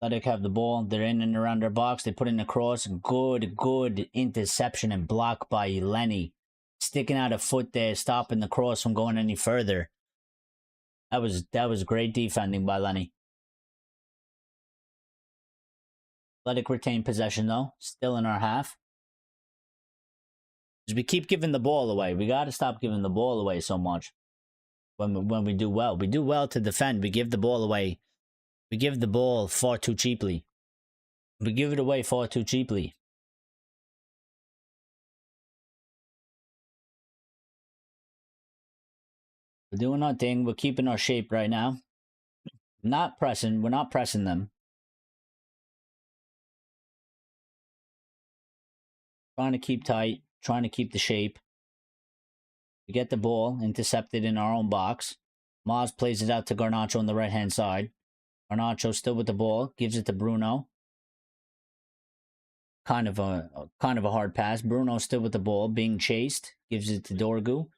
Athletic have the ball. They're in and around their box. They put in a cross. Good interception and block by Lenny. Sticking out a foot there, stopping the cross from going any further. That was great defending by Lenny. Athletic retain possession, though. Still in our half. Because we keep giving the ball away. We got to stop giving the ball away so much when we do well. We do well to defend. We give the ball away. We give the ball far too cheaply. We give it away far too cheaply. We're doing our thing. We're keeping our shape right now. Not pressing. We're not pressing them. Trying to keep tight. Trying to keep the shape. We get the ball intercepted in our own box. Maz plays it out to Garnacho on the right-hand side. Garnacho still with the ball. Gives it to Bruno. Kind of a hard pass. Bruno still with the ball. Being chased. Gives it to Dorgu.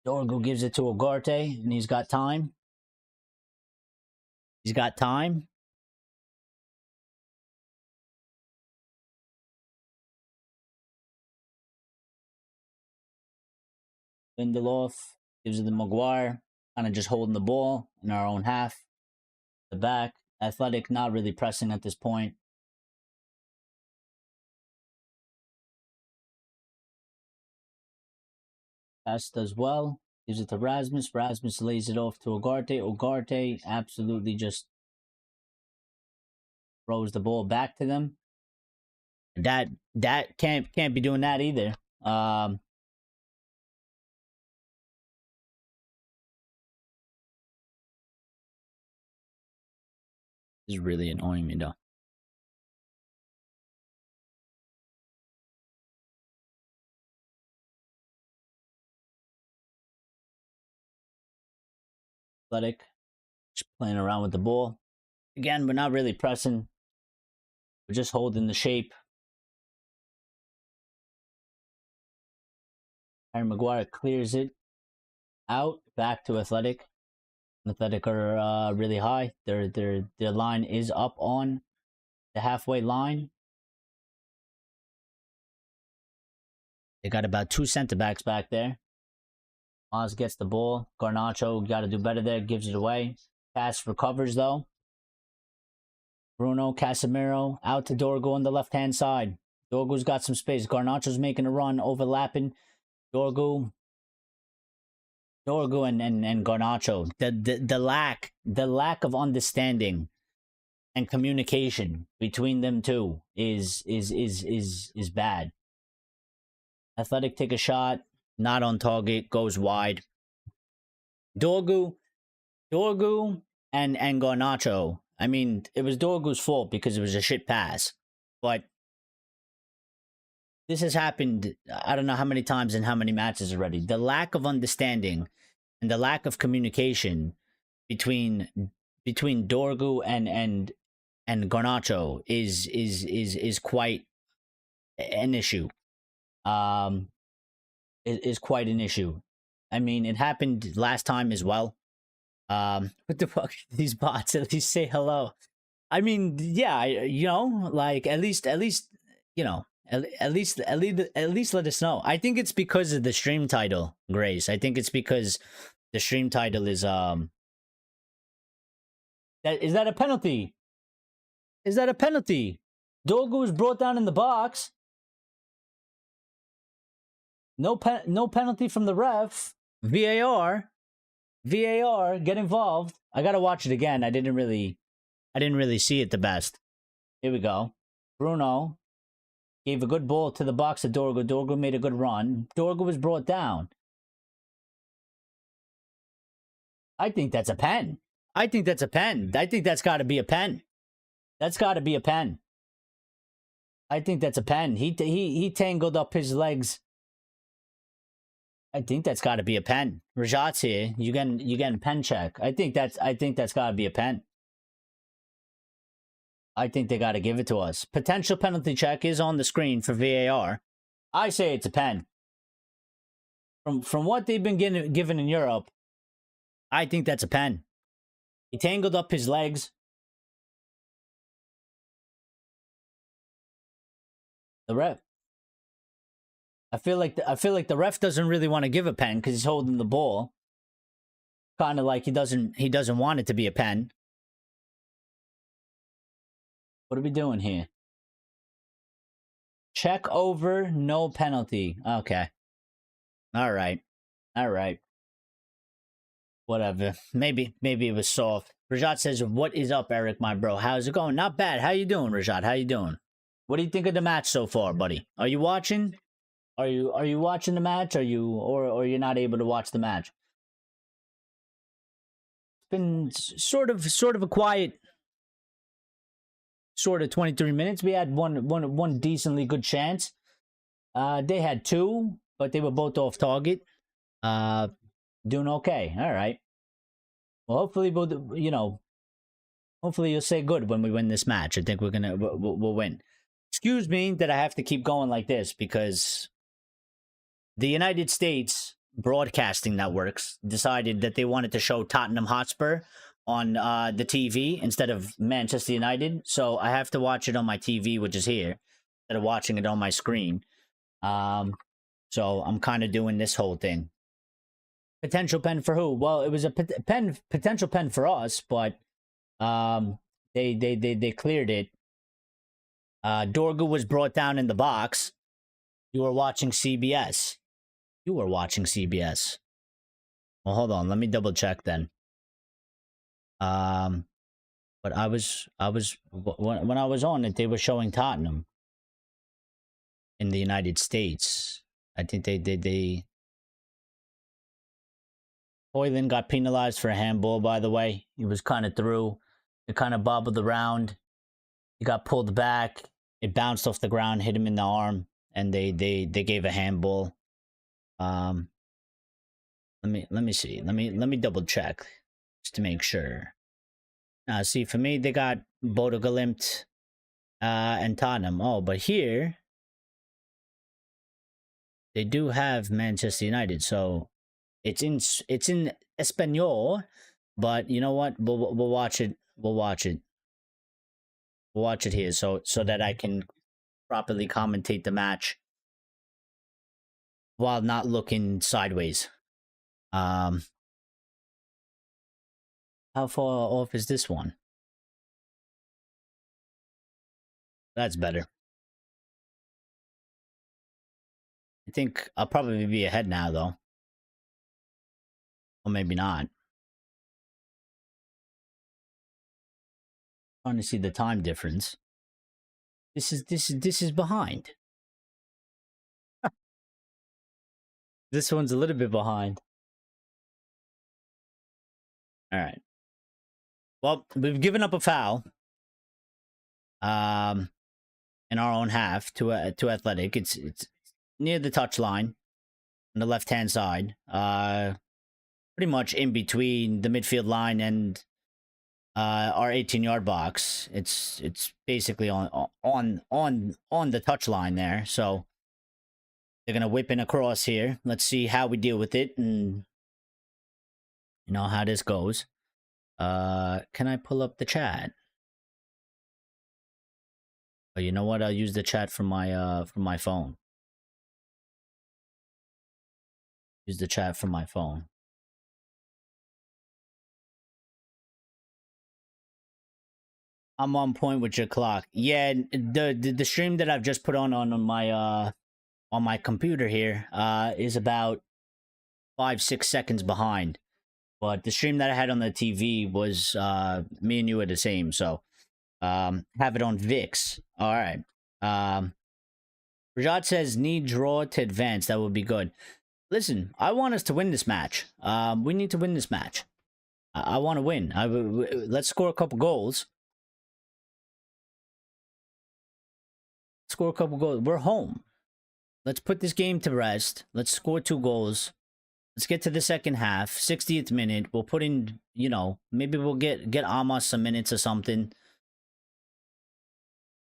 Dorgu gives it to Ugarte. And he's got time. He's got time. Lindelof gives it to Maguire. Kind of just holding the ball in our own half. The back. Athletic not really pressing at this point. Pass does well. Gives it to Rasmus. Rasmus lays it off to Ugarte. Ugarte absolutely just throws the ball back to them. That can't be doing that either. This is really annoying me though. Athletic just playing around with the ball. Again, we're not really pressing. We're just holding the shape. Harry Maguire clears it out back to Athletic. Athletic are really high. Their line is up on the halfway line. They got about 2 center backs back there. Oz gets the ball. Garnacho got to do better there. Gives it away. Pass recovers though. Bruno Casemiro out to Dorgu on the left-hand side. Dorgu's got some space. Garnacho's making a run, overlapping. Dorgu and Garnacho. The lack of understanding and communication between them two is bad. Athletic take a shot, not on target, goes wide. Dorgu and Garnacho. I mean, it was Dorgu's fault because it was a shit pass. But this has happened, I don't know how many times in how many matches already. The lack of understanding and the lack of communication between Dorgu and Garnacho is quite an issue. Is quite an issue. I mean, it happened last time as well. What the fuck? These bots at least say hello. I mean, yeah, like at least, you know, at least let us know. I think it's because of the stream title, Grace. I think it's because the stream title is is that a penalty? Is that a penalty? Dorgu was brought down in the box. No penalty from the ref. VAR, get involved. I gotta watch it again. I didn't really see it the best. Here we go. Bruno gave a good ball to the box of Dorgu. Dorgu made a good run. Dorgu was brought down. I think that's a pen. I think that's a pen. I think that's got to be a pen. That's got to be a pen. I think that's a pen. He tangled up his legs. I think that's got to be a pen. Rajat's here. You getting a pen check. I think that's got to be a pen. I think they got to give it to us. Potential penalty check is on the screen for VAR. I say it's a pen. From what they've been given in Europe, I think that's a pen. He tangled up his legs. The ref. I feel like the ref doesn't really want to give a pen because he's holding the ball. Kind of like he doesn't want it to be a pen. What are we doing here? Check over, no penalty. Okay. All right. Whatever. Maybe it was soft. Rajat says, "What is up, Eric, my bro? How's it going? Not bad. How you doing, Rajat? How you doing? What do you think of the match so far, buddy? Are you watching? Are you watching the match? Are you or you're not able to watch the match? It's been sort of a quiet sort of 23 minutes. We had one decently good chance. They had two, but they were both off target. Doing okay. All right. Well, hopefully hopefully you'll say good when we win this match. I think we'll win. Excuse me that I have to keep going like this because the United States broadcasting networks decided that they wanted to show Tottenham Hotspur on the TV instead of Manchester United. So I have to watch it on my TV, which is here, instead of watching it on my screen. So I'm kind of doing this whole thing. Potential pen for who? Well, it was a potential pen for us, but they cleared it. Dorgu was brought down in the box. You were watching CBS. Well, hold on. Let me double check then. But I was when I was on it, they were showing Tottenham in the United States. I think they Hoyland got penalized for a handball, by the way. He was kind of through. It kind of bobbled around. He got pulled back. It bounced off the ground, hit him in the arm, and they gave a handball. Let me see. Let me double check just to make sure. See, for me, they got Bodo Glimt and Tottenham. Oh, but here they do have Manchester United, so it's in Espanol. But you know what? We'll watch it. We'll watch it here, so that I can properly commentate the match while not looking sideways. How far off is this one? That's better. I think I'll probably be ahead now, though. Or maybe not. Trying to see the time difference. This is behind. This one's a little bit behind. All right. Well, we've given up a foul. In our own half to Athletic. It's near the touchline on the left-hand side. Pretty much in between the midfield line and our 18-yard box. It's basically on the touchline there. So they're gonna whip in across here. Let's see how we deal with it and you know how this goes. Can I pull up the chat? Oh, you know what? I'll use the chat from my phone. Use the chat from my phone. I'm on point with your clock. Yeah, the stream that I've just put on my computer here is about 5-6 seconds behind. But the stream that I had on the TV was me and you are the same, so have it on VIX. All right. Rajat says need draw to advance. That would be good. Listen, I want us to win this match. We need to win this match. I want to win. Let's score a couple goals. Score a couple goals. We're home. Let's put this game to rest. Let's score 2 goals. Let's get to the second half. 60th minute. We'll put in, you know, maybe we'll get Amos some minutes or something.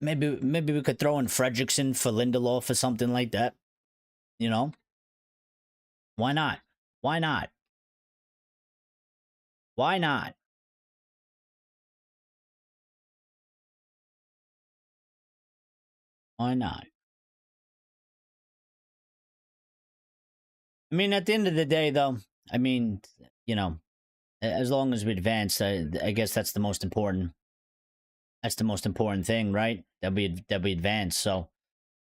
Maybe we could throw in Fredrickson for Lindelof or something like that. You know? Why not? Why not? Why not? Why not? I mean, at the end of the day, though, I mean, you know, as long as we advance, I guess that's the most important. That's the most important thing, right? That we advance. So,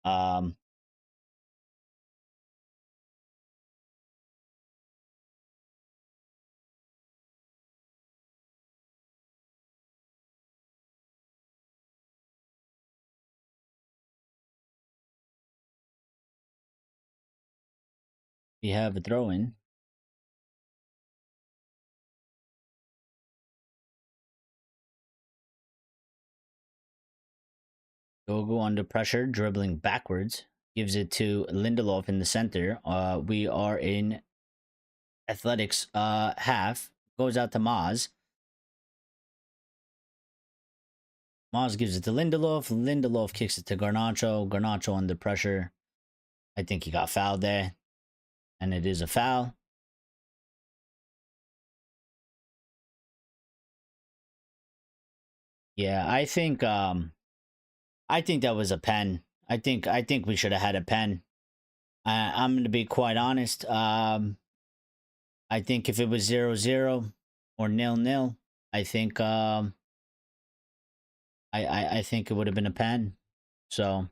um, we have a throw in. Gogo under pressure, dribbling backwards, gives it to Lindelof in the center. We are in Athletics half. Goes out to Maz. Maz gives it to Lindelof. Lindelof kicks it to Garnacho. Garnacho under pressure. I think he got fouled there. And it is a foul. Yeah, I think that was a pen. I think we should have had a pen. I'm gonna be quite honest. I think if it was 0-0 or 0-0, I think I think it would have been a pen. So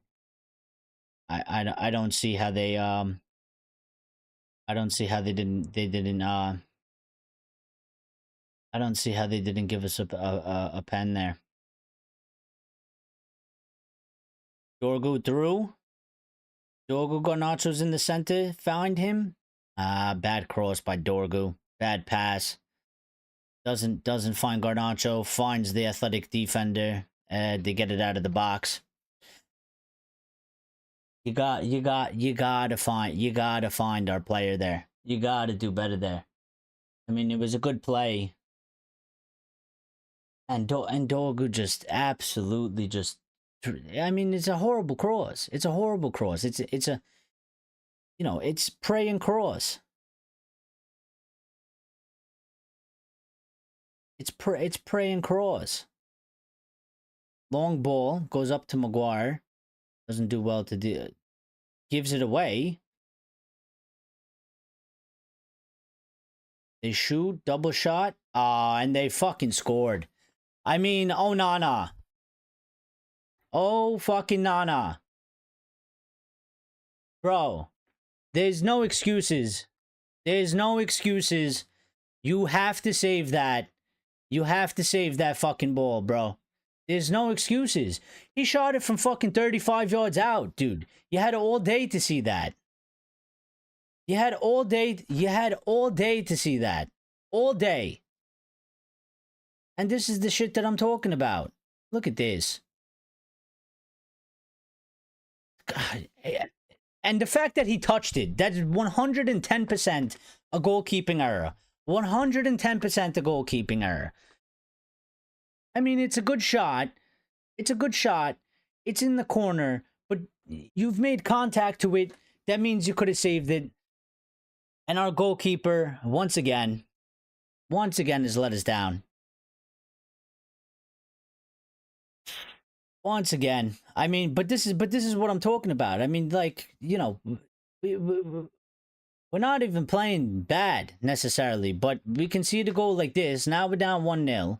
I don't see how they I don't see how they didn't I don't see how they didn't give us a pen there. Dorgu through. Dorgu Garnacho's in the center. Find him. Bad cross by Dorgu. Bad pass. Doesn't find Garnacho. Finds the athletic defender. They get it out of the box. You gotta find our player there. You gotta do better there. I mean, it was a good play, and Dorgu just absolutely just. I mean, it's a horrible cross. It's a horrible cross. It's a it's praying cross. It's praying cross. Long ball goes up to Maguire. Doesn't do well to do. Gives it away. They shoot double shot. And they fucking scored. I mean, oh Nana. Oh fucking Nana. Bro, there's no excuses. There's no excuses. You have to save that. You have to save that fucking ball, bro. There's no excuses. He shot it from fucking 35 yards out, dude. You had all day to see that. You had all day to see that. All day. And this is the shit that I'm talking about. Look at this. God. And the fact that he touched it, that's 110% a goalkeeping error. 110% a goalkeeping error. I mean, it's a good shot. It's a good shot. It's in the corner, but you've made contact to it. That means you could have saved it. And our goalkeeper, once again, has let us down. Once again. I mean, but this is what I'm talking about. I mean, like, we're not even playing bad necessarily, but we can see the goal like this. Now we're down 1-0.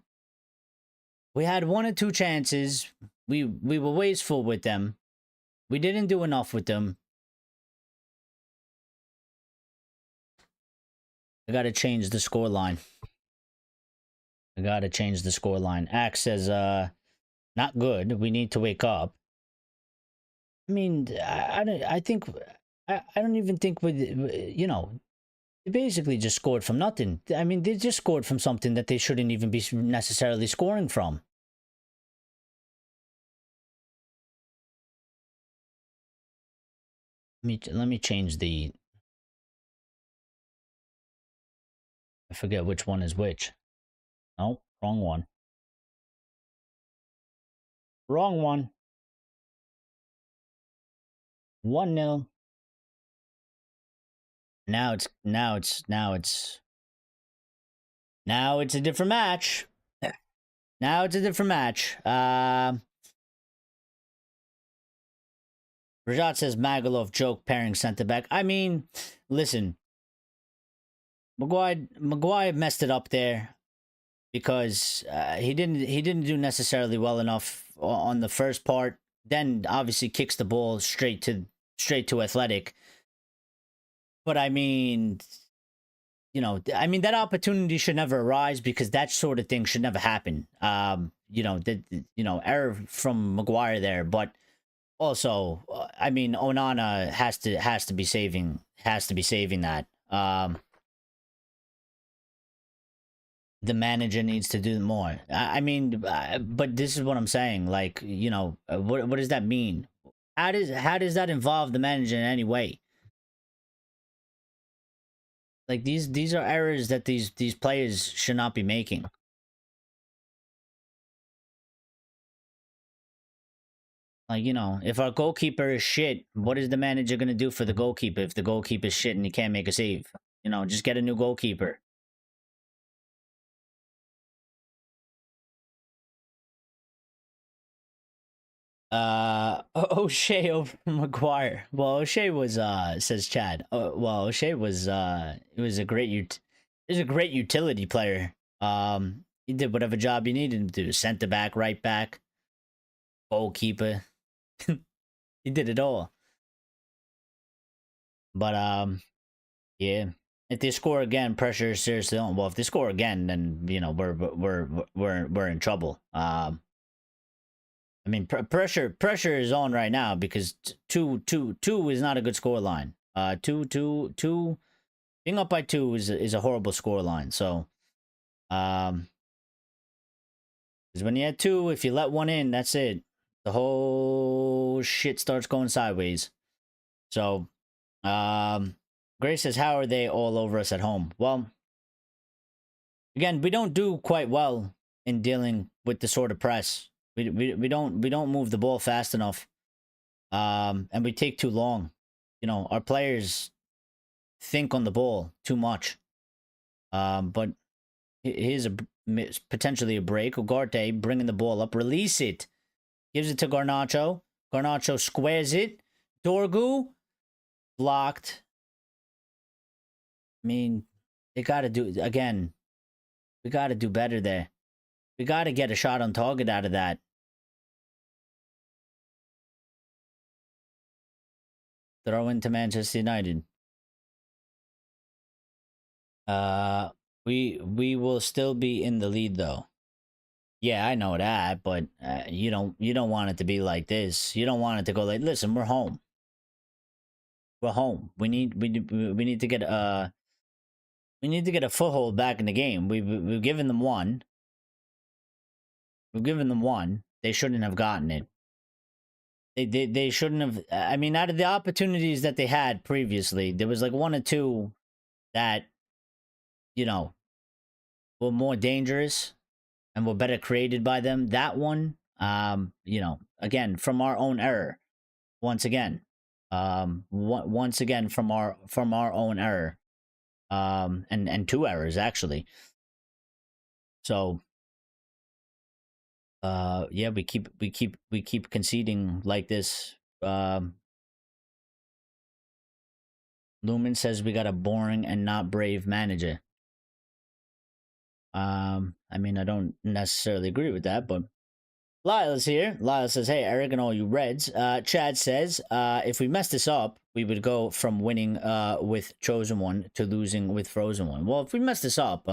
We had one or two chances. We were wasteful with them. We didn't do enough with them. I gotta change the score line. Axe says, not good. We need to wake up. I mean, I think, I don't even think they basically just scored from nothing. I mean, they just scored from something that they shouldn't even be necessarily scoring from. Let me change the. I forget which one is which. Oh, wrong one. Wrong one. 1-0. Now it's a different match. Now it's a different match. Rajat says Magalov joke pairing centre back. I mean, listen, Maguire messed it up there because he didn't do necessarily well enough on the first part. Then obviously kicks the ball straight to Athletic. But I mean, that opportunity should never arise because that sort of thing should never happen. Error from Maguire there, but also, I mean, Onana has to be saving that. The manager needs to do more. I mean, but this is what I'm saying. Like, what does that mean? How does that involve the manager in any way? Like these are errors that these players should not be making. Like, if our goalkeeper is shit, what is the manager gonna do for the goalkeeper if the goalkeeper is shit and he can't make a save? Just get a new goalkeeper. O'Shea over Maguire. Well, O'Shea was says Chad. Well, O'Shea was it was a great utility player. He did whatever job you needed him to do. Center back, right back, goalkeeper. He did it all. But yeah. If they score again, pressure is seriously on. Well, if they score again, then we're in trouble. I mean, pressure is on right now because two is not a good score line. Two, being up by 2 is a horrible score line. So, because when you had 2, if you let one in, that's it. The whole shit starts going sideways. So, Grace says, "How are they all over us at home?" Well, again, we don't do quite well in dealing with the sort of press. We don't move the ball fast enough, and we take too long. Our players think on the ball too much. But here's potentially a break. Ugarte bringing the ball up, release it, gives it to Garnacho. Garnacho squares it. Dorgu blocked. I mean, they got to do again. We got to do better there. We got to get a shot on target out of that. Throw into Manchester United. We will still be in the lead though. Yeah, I know that, but you don't want it to be like this. You don't want it to go like, listen, we're home. We're home. We need to get a foothold back in the game. We've given them one. We've given them one. They shouldn't have gotten it. They shouldn't have. I mean, out of the opportunities that they had previously, there was like 1 or 2 that were more dangerous and were better created by them. That one, again, from our own error. Once again, once again from our own error, and 2 errors actually. So, yeah, we keep conceding like this. Lumen says we got a boring and not brave manager. I mean, I don't necessarily agree with that, but Lyle is here. Lyle says, "Hey, Eric and all you Reds." Chad says, "If we mess this up, we would go from winning with Chosen One to losing with Frozen One." Well, if we mess this up,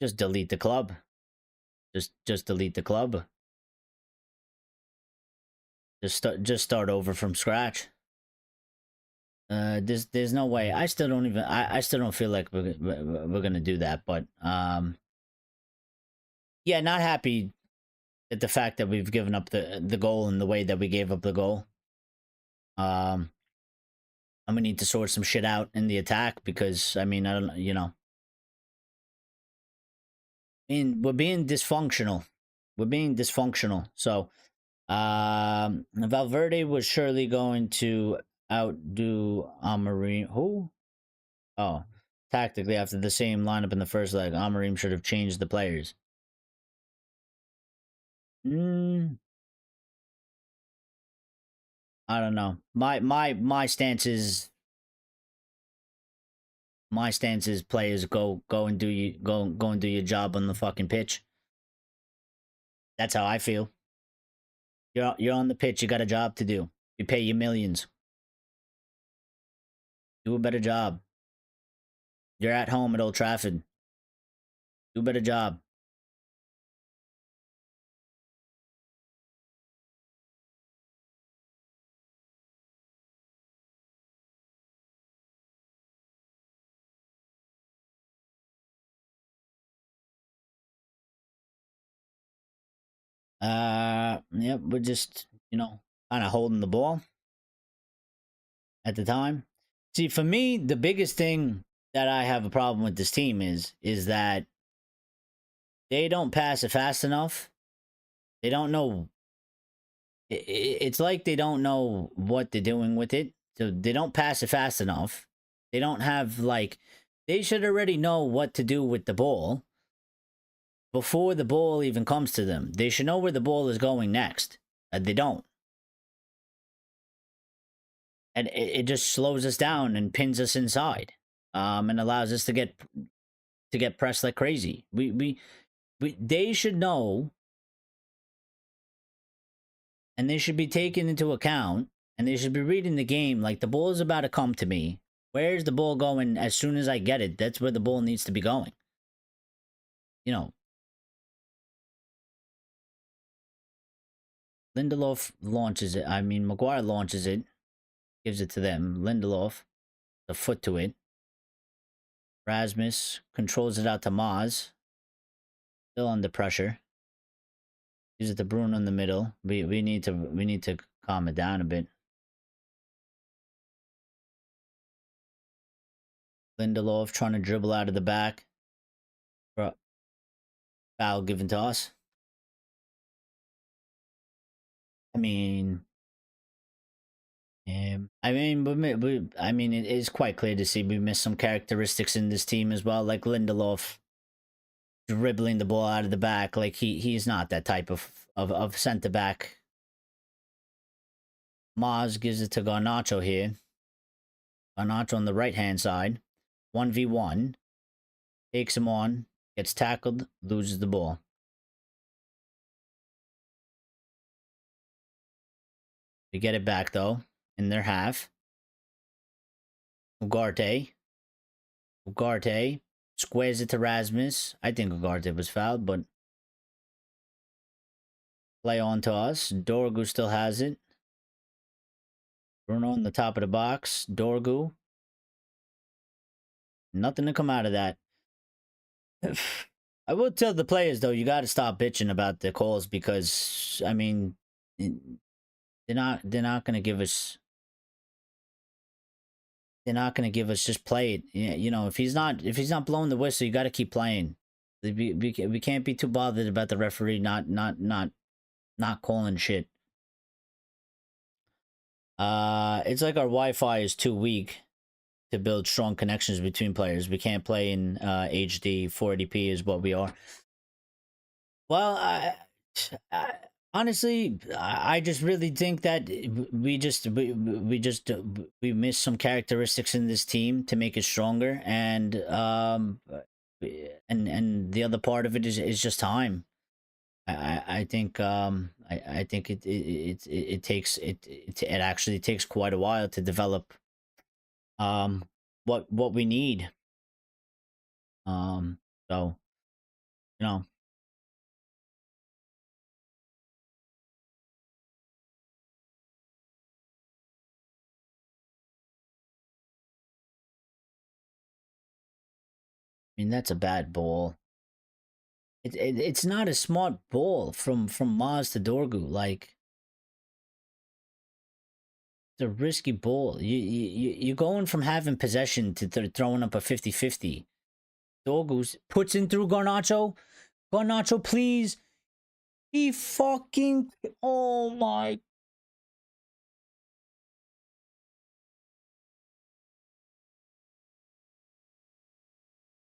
just delete the club. Just delete the club. Just start over from scratch. There's no way. I still don't feel like we're gonna do that, but yeah, not happy at the fact that we've given up the goal in the way that we gave up the goal. I'm gonna need to sort some shit out in the attack because I mean, I don't, we're being dysfunctional. We're being dysfunctional. So Valverde was surely going to outdo Amorim. Who? Oh, tactically after the same lineup in the first leg, Amorim should have changed the players. Mm, I don't know. My stance is players go and do you go and do your job on the fucking pitch. That's how I feel. You're on the pitch. You got a job to do. You pay you millions. Do a better job. You're at home at Old Trafford. Do a better job. Yep, we're just kind of holding the ball at the time. See, for me, the biggest thing that I have a problem with this team is that they don't pass it fast enough. They don't know. It's like they don't know what they're doing with it. So they don't pass it fast enough. They don't have like they should already know what to do with the ball before the ball even comes to them. They should know where the ball is going next. They don't. And it just slows us down and pins us inside. And allows us to get pressed like crazy. They should know, and they should be taken into account, and they should be reading the game like the ball is about to come to me. Where's the ball going? As soon as I get it, that's where the ball needs to be going. Lindelof launches it. I mean, Maguire launches it, gives it to them. Lindelof, the foot to it. Rasmus controls it out to Maz. Still under pressure. Gives it to Bruno in the middle. We need to calm it down a bit. Lindelof trying to dribble out of the back. Foul given to us. I mean, it is quite clear to see we missed some characteristics in this team as well, like Lindelof dribbling the ball out of the back. Like he's not that type of centre back. Maz gives it to Garnacho here. Garnacho on the right hand side, 1v1, takes him on, gets tackled, loses the ball. We get it back though in their half. Ugarte squares it to Rasmus. I think Ugarte was fouled, but play on to us. Dorgu still has it. Bruno on the top of the box. Dorgu. Nothing to come out of that. I will tell the players though, you got to stop bitching about the calls because I mean, they're not going to give us. They're not going to give us just play it. If he's not blowing the whistle, you got to keep playing. We can't be too bothered about the referee not calling shit. It's like our Wi-Fi is too weak to build strong connections between players. We can't play in HD 480p is what we are. Well, honestly, I just really think that we missed some characteristics in this team to make it stronger, and the other part of it is just time. I think I think it actually takes quite a while to develop what we need. So you know. I mean, that's a bad ball. It's not a smart ball from Maz to Dorgu. Like, it's a risky ball. You're going from having possession to throwing up a 50-50. Dorgu puts in through Garnacho. Garnacho, please. He fucking... Oh my...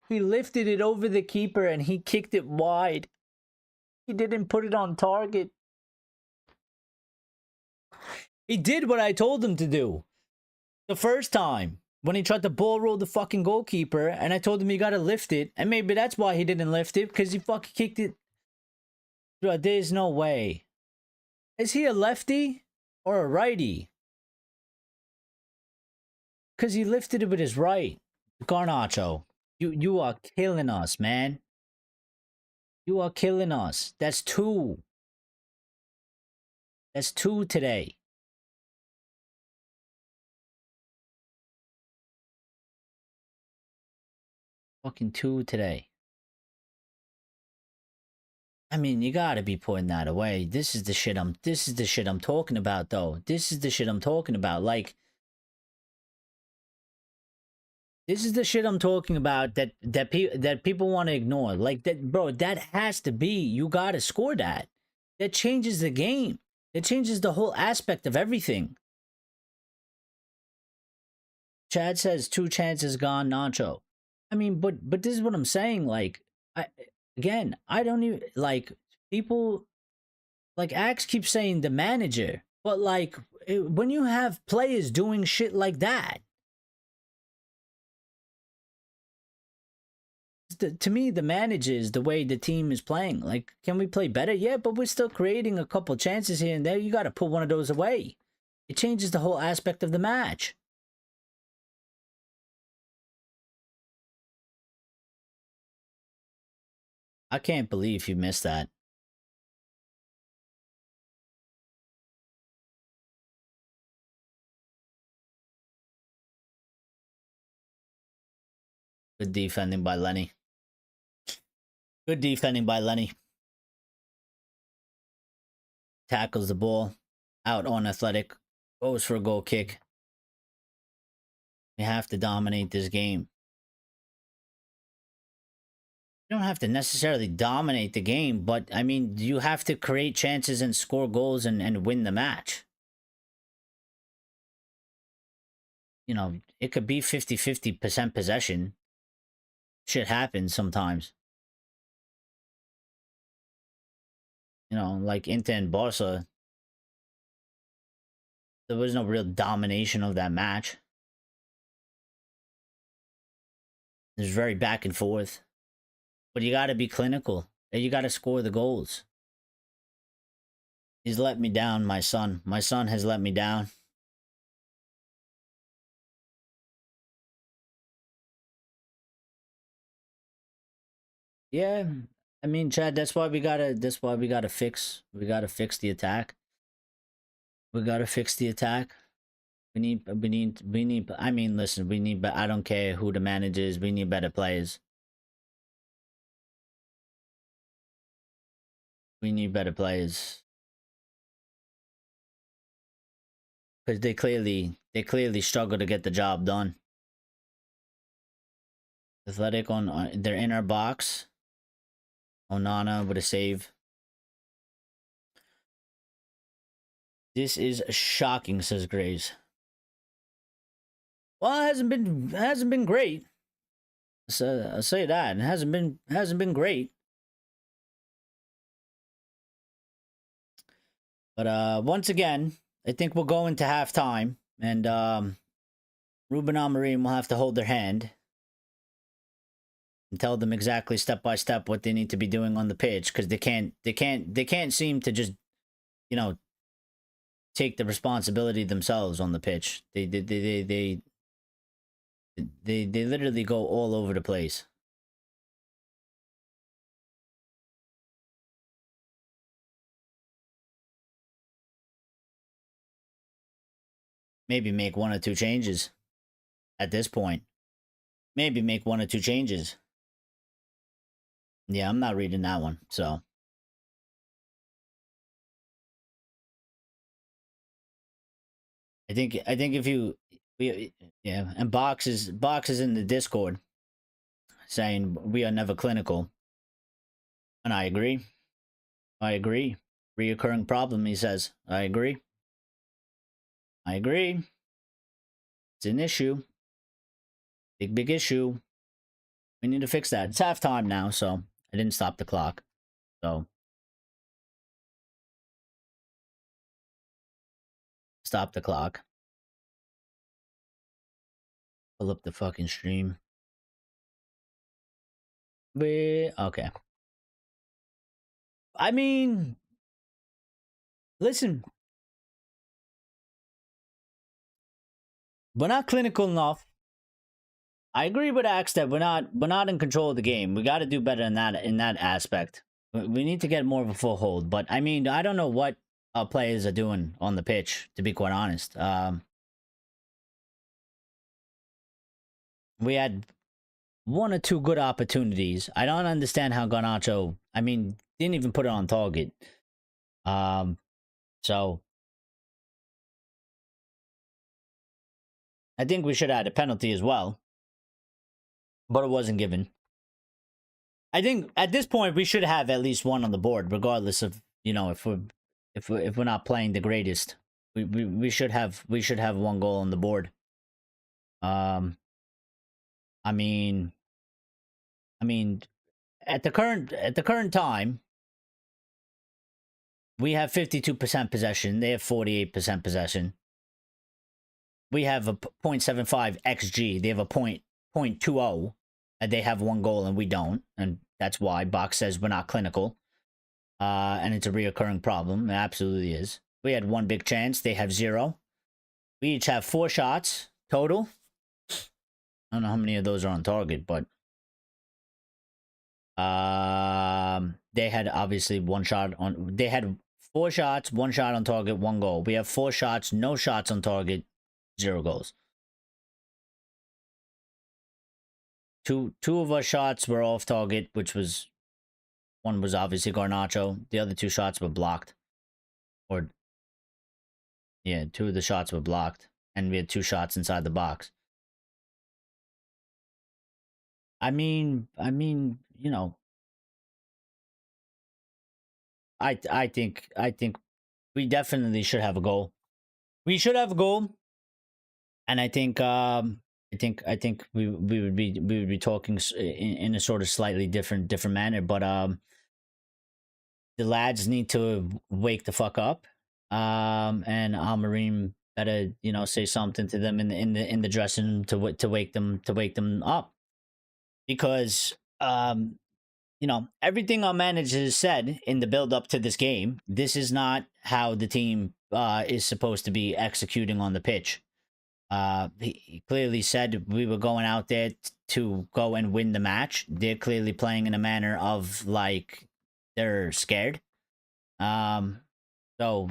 He lifted it over the keeper and he kicked it wide. He didn't put it on target. He did what I told him to do the first time when he tried to ball roll the fucking goalkeeper, and I told him you gotta lift it, and maybe that's why he didn't lift it, because he fucking kicked it. Bro, there's no way. Is he a lefty or a righty? Because he lifted it with his right. Garnacho, you are killing us, man. You are killing us. That's two. That's two today. Fucking two today. I mean, you gotta be putting that away. This is the shit I'm talking about, though. This is the shit I'm talking about. Like, this is the shit I'm talking about that people want to ignore. Like that, bro, that has to be, you gotta score that. That changes the game. It changes the whole aspect of everything. Chad says 2 chances gone, Nacho. I mean, but this is what I'm saying. Like, I don't even like people. Like Axe keeps saying the manager, but like when you have players doing shit like that, to me, the manager is the way the team is playing. Like, can we play better? Yeah, but we're still creating a couple chances here and there. You got to put one of those away. It changes the whole aspect of the match. I can't believe you missed that. Good defending by Lenny. Good defending by Lenny. Tackles the ball. Out on Athletic. Goes for a goal kick. We have to dominate this game. You don't have to necessarily dominate the game, but I mean, you have to create chances and score goals and win the match. You know, it could be 50-50% possession. Shit happens sometimes. You know, like Inter and Barca, there was no real domination of that match. It was very back and forth. But you got to be clinical. And you got to score the goals. He's let me down, my son. My son has let me down. Yeah, I mean, Chad, that's why we gotta fix the attack. We gotta fix the attack. I mean, listen, we need, but I don't care who the manager is. We need better players. We need better players. Because they clearly struggle to get the job done. Athletic on their inner box. Onana with a save. This is shocking, says Graves. Well, it hasn't been great. So I'll say that. It hasn't been great. But once again, I think we'll go into halftime, and Ruben Amorim will have to hold their hand and tell them exactly step by step what they need to be doing on the pitch, because they can't seem to just, you know, take the responsibility themselves on the pitch. They literally go all over the place. Maybe make 1 or 2 changes at this point. Maybe make 1 or 2 changes. Yeah, I'm not reading that one. So I think if you, yeah, and Box is in the Discord saying we are never clinical, and I agree. I agree. Reoccurring problem, he says. I agree. I agree. It's an issue. Big issue. We need to fix that. It's halftime now, so I didn't stop the clock. So stop the clock. Pull up the fucking stream. Okay. I mean, listen, we're not clinical enough. I agree with Axe that we're not in control of the game. We got to do better in that aspect. We need to get more of a full hold. But I mean, I don't know what our players are doing on the pitch. To be quite honest, we had one or two good opportunities. I don't understand how Garnacho. I mean, didn't even put it on target. So I think we should have had a penalty as well, but it wasn't given. I think at this point we should have at least one on the board, regardless of if we're not playing the greatest. We should have one goal on the board. Um, I mean, at the current time, we have 52% possession. They have 48% possession. We have a 0.75 xG. They have a 0.20, and they have one goal and we don't, and that's why Box says we're not clinical. And it's a reoccurring problem. It absolutely is. We had one big chance. They have 0. We each have 4 shots total. I don't know how many of those are on target, but they had obviously one shot on. They had 4 shots, 1 shot on target, 1 goal. We have 4 shots, no shots on target, 0 goals. Two of our shots were off target, which was one was obviously Garnacho. The other 2 shots were blocked. Or yeah, 2 of the shots were blocked, and we had 2 shots inside the box. I mean, you know, I think we definitely should have a goal. We should have a goal, and I think I think we would be talking in a sort of slightly different manner, but the lads need to wake the fuck up. And Amorim better say something to them in the dressing room to wake them up, because everything our manager has said in the build up to this game, this is not how the team is supposed to be executing on the pitch. He clearly said we were going out there to go and win the match. They're clearly playing in a manner of like they're scared. So,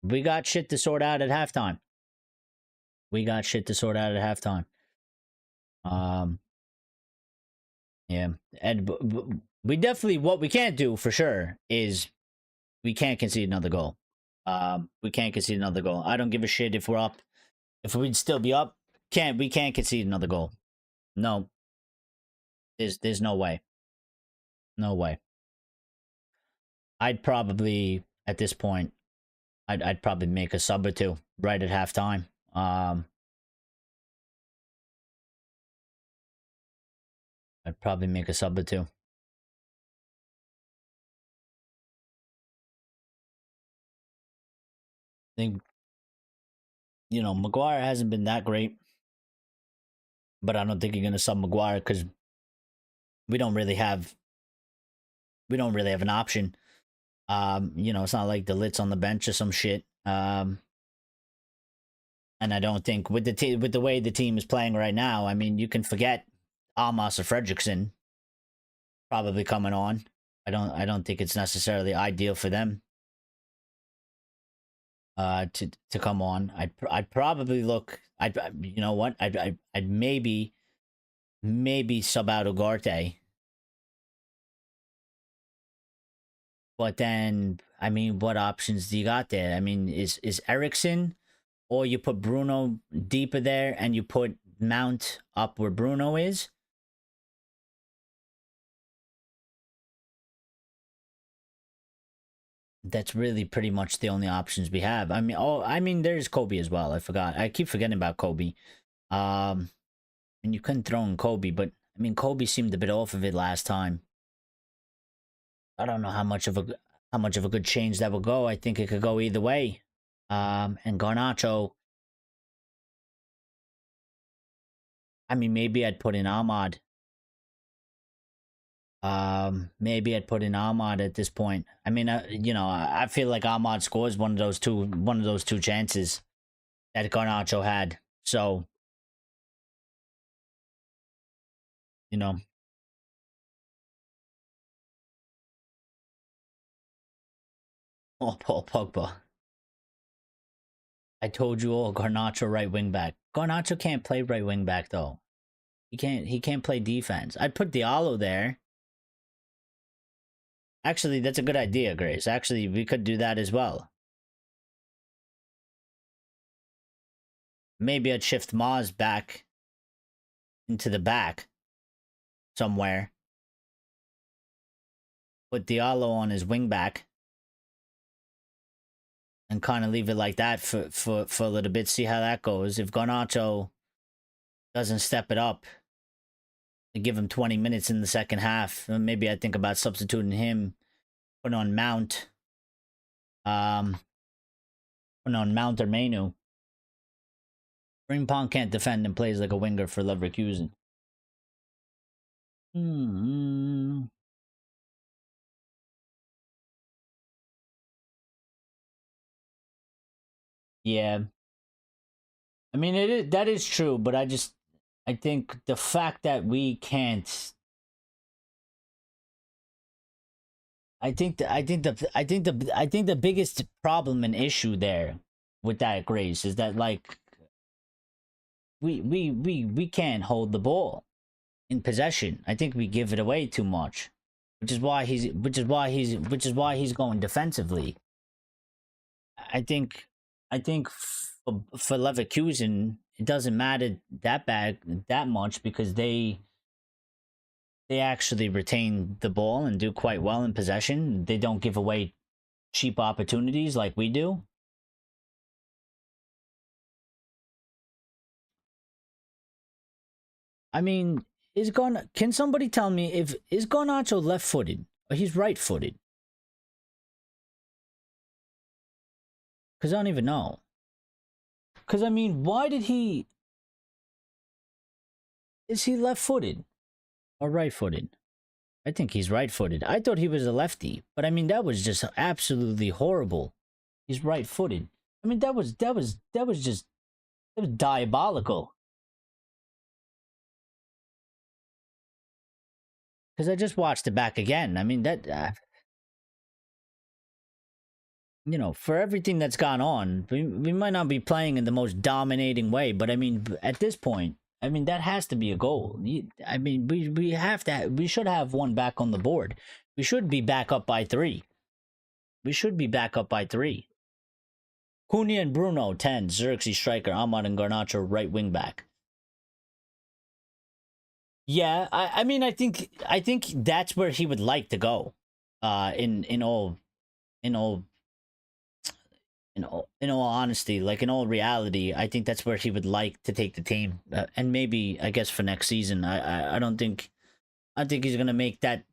we got shit to sort out at halftime. Yeah. And we definitely, what we can't do for sure is we can't concede another goal. We can't concede another goal. I don't give a shit if we're up. If we'd still be up, we can't concede another goal. No. There's no way. No way. I'd probably at this point I'd probably make a sub or 2 right at halftime. I'd probably make a sub or 2. I think Maguire hasn't been that great, but I don't think you're gonna sub Maguire because we don't really have an option. It's not like the Lit's on the bench or some shit. And I don't think with the way the team is playing right now, I mean, you can forget Almas or Fredrickson probably coming on. I don't think it's necessarily ideal for them to come on. I'd probably look. You know what? I'd maybe sub out Ugarte. But then, I mean, what options do you got there? I mean, is Ericsson, or you put Bruno deeper there and you put Mount up where Bruno is? That's really pretty much the only options we have. I mean, there's Kobe as well. I forgot. I keep forgetting about Kobe. Um, and you couldn't throw in Kobe, but I mean, Kobe seemed a bit off of it last time. I don't know how much of a good change that will go. I think it could go either way. And Garnacho, I mean, maybe I'd put in Ahmad. Maybe I'd put in Ahmad at this point. I mean, I feel like Ahmad scores one of those two chances that Garnacho had. So, you know, oh, Paul Pogba. I told you all, Garnacho right wing back. Garnacho can't play right wing back though. He can't play defense. I'd put Diallo there. Actually, that's a good idea, Grace. Actually, we could do that as well. Maybe I'd shift Maz back into the back somewhere. Put Diallo on his wing back. And kind of leave it like that for a little bit. See how that goes. If Garnacho doesn't step it up, give him 20 minutes in the second half, maybe I think about substituting him, putting on Mount, putting on Mount or Manu. Frimpong can't defend and plays like a winger for Leverkusen. Hmm. Yeah. I mean, that is true, but I think the fact that we can't. I think the biggest problem and issue there with that, Grace, is that like we can't hold the ball in possession. I think we give it away too much, which is why he's going defensively. I think for Leverkusen it doesn't matter that much because they actually retain the ball and do quite well in possession. They don't give away cheap opportunities like we do. I mean, can somebody tell me if is Garnacho left-footed or he's right-footed? Because I don't even know. Because I mean, why did he? Is he left-footed or right-footed? I think he's right-footed. I thought he was a lefty, but I mean that was just absolutely horrible. He's right-footed. I mean that was diabolical. Because I just watched it back again. I mean that for everything that's gone on, we might not be playing in the most dominating way, but I mean, at this point, I mean, that has to be a goal. I mean, we should have one back on the board. We should be back up by 3. We should be back up by 3. Cunha and Bruno, 10. Xerxes striker. Ahmad and Garnacho, right wing back. Yeah, I mean, I think that's where he would like to go. In all in all honesty, like in all reality, I think that's where he would like to take the team, and maybe I guess for next season. I don't think he's gonna make that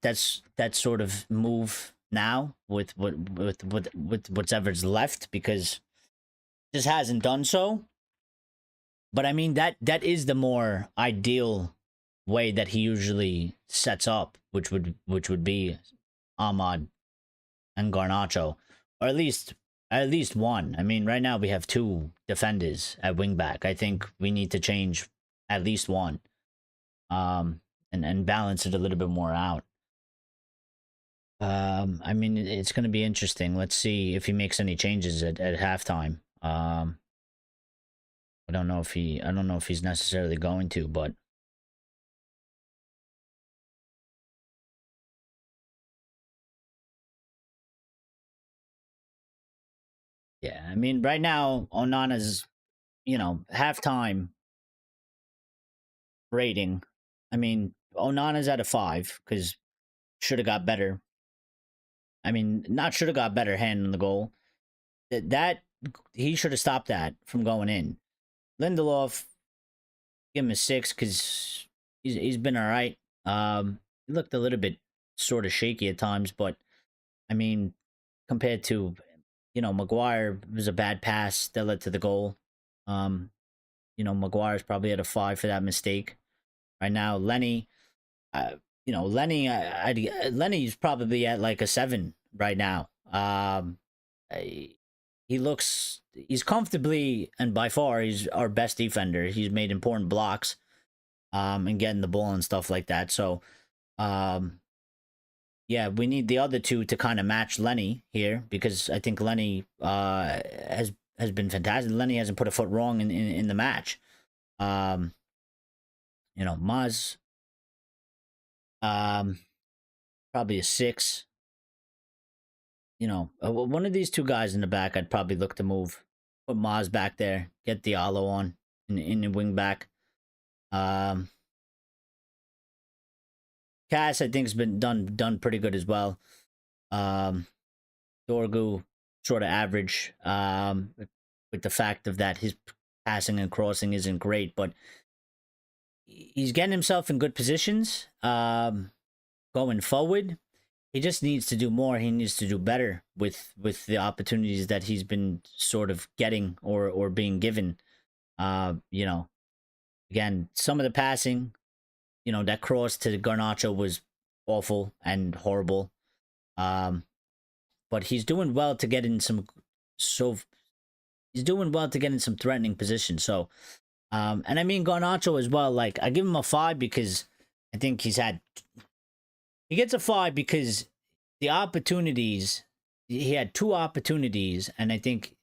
sort of move now with whatever's left because just hasn't done so. But I mean that is the more ideal way that he usually sets up, which would be Ahmad and Garnacho, or at least one. I mean, right now we have 2 defenders at wingback. I think we need to change at least one, and balance it a little bit more out. I mean, it's going to be interesting. Let's see if he makes any changes at halftime. I don't know if he's necessarily going to, but yeah, I mean, right now Onana's halftime rating. I mean, Onana's at a 5 because should have got better. I mean, not should have got better hand on the goal. That he should have stopped that from going in. Lindelof, give him a 6 because he's been all right. He looked a little bit sort of shaky at times, but I mean, compared to Maguire, it was a bad pass that led to the goal. Um, Maguire's probably at a 5 for that mistake. Right now, Lenny, Lenny's probably at like a 7 right now. He's comfortably and by far he's our best defender. He's made important blocks, and getting the ball and stuff like that. So, um, yeah, we need the other two to kind of match Lenny here because I think Lenny has been fantastic. Lenny hasn't put a foot wrong in the match. Um, Maz, um, probably a 6. One of these two guys in the back, I'd probably look to move. Put Maz back there, get Diallo on in the wing back. Cass, I think, has been done pretty good as well. Dorgu, sort of average. With the fact of that his passing and crossing isn't great, but he's getting himself in good positions. Going forward, he just needs to do more. He needs to do better with the opportunities that he's been sort of getting or being given. Again, some of the passing, that cross to Garnacho was awful and horrible. But he's doing well to get in some threatening positions. So, and I mean Garnacho as well. Like I give him a 5 because I think he gets a 5 because the opportunities he had 2 opportunities, and I think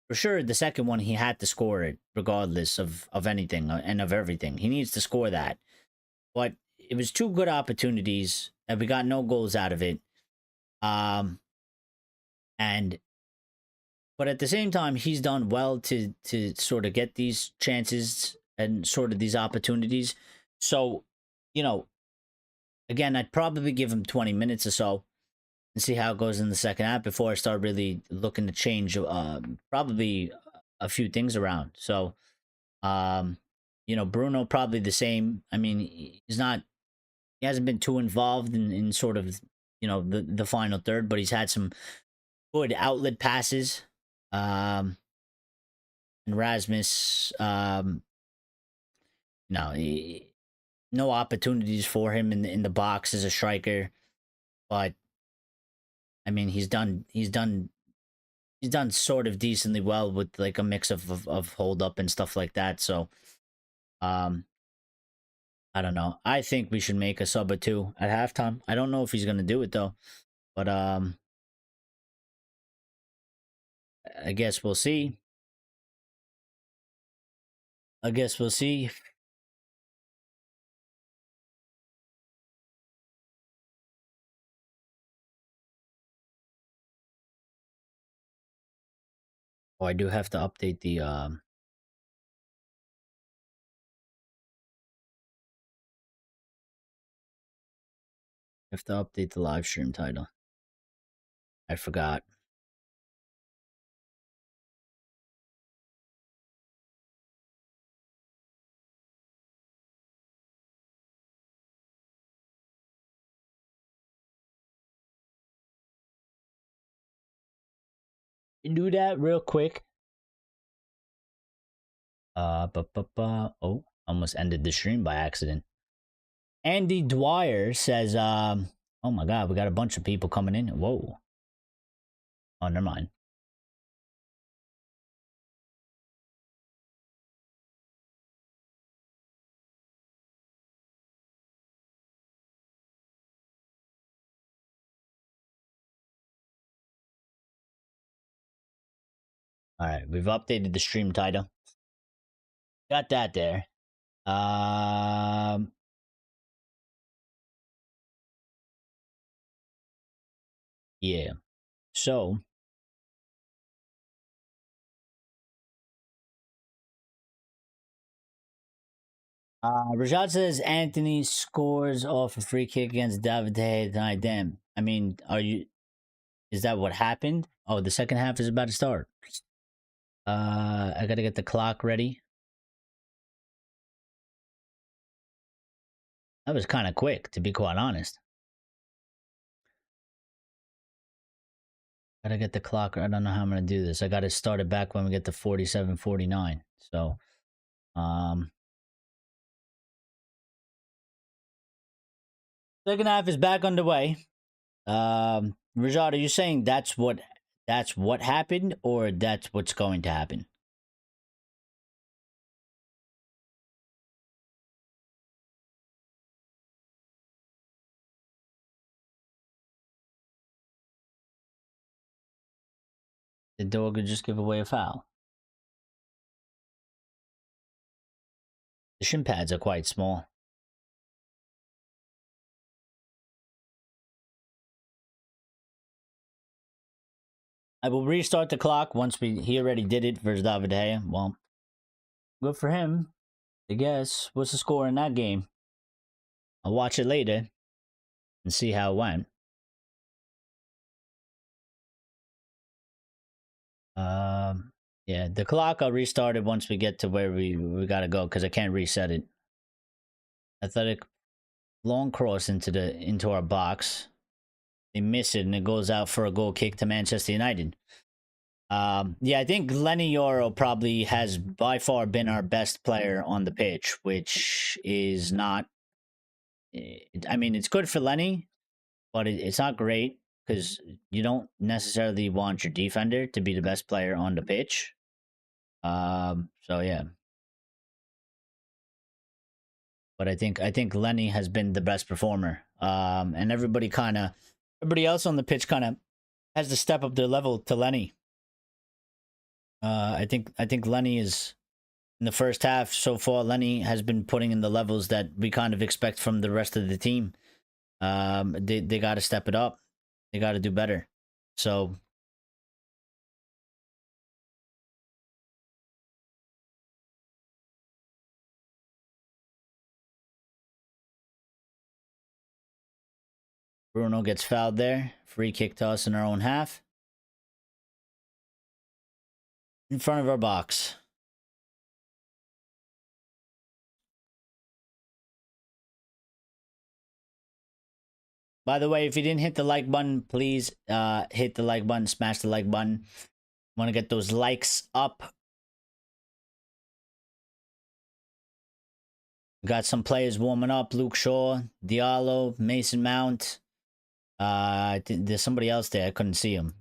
for sure the second one he had to score it regardless of anything and of everything. He needs to score that, but it was 2 good opportunities and we got no goals out of it. And but at the same time, he's done well to sort of get these chances and sort of these opportunities. So, again, I'd probably give him 20 minutes or so and see how it goes in the second half before I start really looking to change probably a few things around. So, Bruno probably the same. I mean, he hasn't been too involved in sort of, the final third, but he's had some good outlet passes. And Rasmus, no, no opportunities for him in the box as a striker, but I mean he's done sort of decently well with like a mix of hold up and stuff like that. So, I don't know. I think we should make a sub or 2 at halftime. I don't know if he's gonna do it though, but I guess we'll see. I guess we'll see. Oh, I do have to update the live stream title. I forgot. Do that real quick. Oh, almost ended the stream by accident. Andy Dwyer says, oh my god, we got a bunch of people coming in. Whoa. Oh, never mind. All right, we've updated the stream title. Got that there. Yeah. So, Rajat says Anthony scores off a free kick against David De Gea tonight. Damn. I mean, is that what happened? Oh, the second half is about to start. I gotta get the clock ready. That was kind of quick, to be quite honest. Gotta get the clock. I don't know how I'm gonna do this. I gotta start it back when we get to 47, 49. So, um, second half is back underway. Rajad, are you saying that's what happened, or that's what's going to happen? The dog could just give away a foul. The shin pads are quite small. I will restart the clock once he already did it versus David De Gea. Well, good for him. I guess. What's the score in that game? I'll watch it later and see how it went. Yeah, the clock I'll restart it once we get to where we gotta go because I can't reset it. Athletic long cross into our box. They miss it and it goes out for a goal kick to Manchester United. Yeah, I think Lenny Yoro probably has by far been our best player on the pitch, which is not. I mean, it's good for Lenny, but it's not great because you don't necessarily want your defender to be the best player on the pitch. So yeah, but I think Lenny has been the best performer. And everybody else on the pitch kind of has to step up their level to Lenny. I think Lenny is in the first half so far. Lenny has been putting in the levels that we kind of expect from the rest of the team. They got to step it up. They got to do better. So Bruno gets fouled there. Free kick to us in our own half. In front of our box. By the way, if you didn't hit the like button, please hit the like button, smash the like button. Want to get those likes up. Got some players warming up. Luke Shaw, Diallo, Mason Mount. There's somebody else there. I couldn't see him.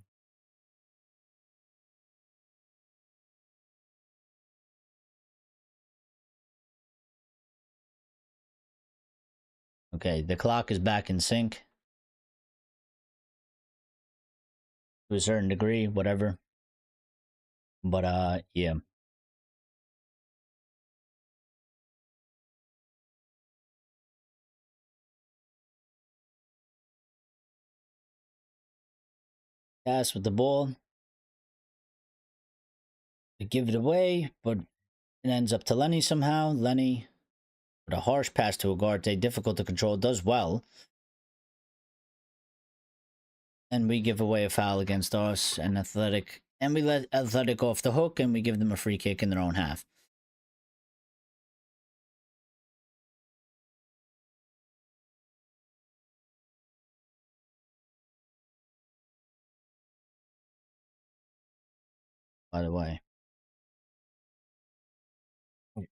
Okay, the clock is back in sync. To a certain degree, whatever. But yeah. Pass with the ball. They give it away, but it ends up to Lenny somehow. Lenny with a harsh pass to Ugarte, difficult to control, does well. And we give away a foul against us and Athletic. And we let Athletic off the hook and we give them a free kick in their own half. By the way,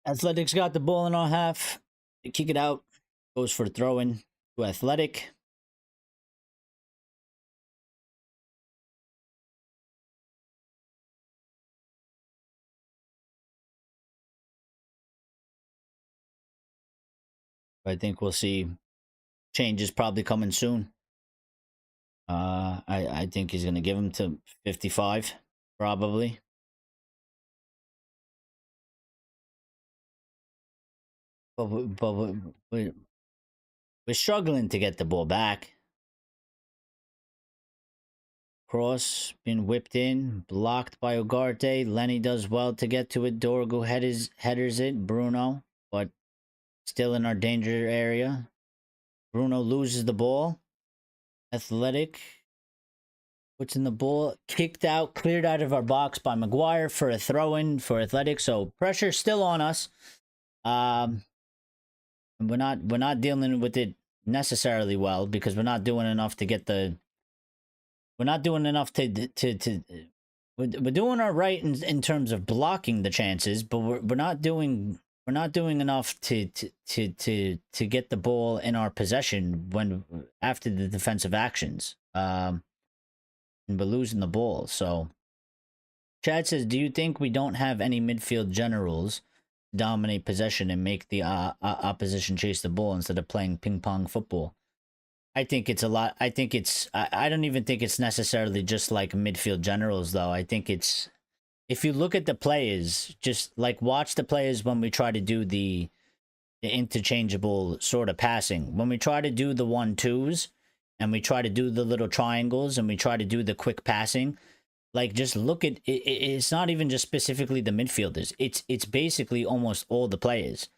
Athletics got the ball in our half. They kick it out. Goes for a throw in to Athletic. I think we'll see changes probably coming soon. I think he's gonna give him to 55, probably. But we're struggling to get the ball back. Cross being whipped in, blocked by Ugarte. Lenny does well to get to it. Dorgo headers it. Bruno, but still in our danger area. Bruno loses the ball. Athletic. What's in the ball? Kicked out, cleared out of our box by Maguire for a throw-in for Athletic. So pressure still on us. Um, we're not dealing with it necessarily well because we're not doing enough to get the. We're not doing enough to. We're doing all right in terms of blocking the chances, but we're not doing enough to get the ball in our possession when after the defensive actions. And we're losing the ball. So Chad says, do you think we don't have any midfield generals to dominate possession and make the opposition chase the ball instead of playing ping pong football? I think it's a lot. I think it's. I don't even think it's necessarily just like midfield generals, though. I think it's. If you look at the players, just like watch the players when we try to do the interchangeable sort of passing. When we try to do the 1-2s and we try to do the little triangles and we try to do the quick passing, like just look at it. It's not even just specifically the midfielders. It's basically almost all the players.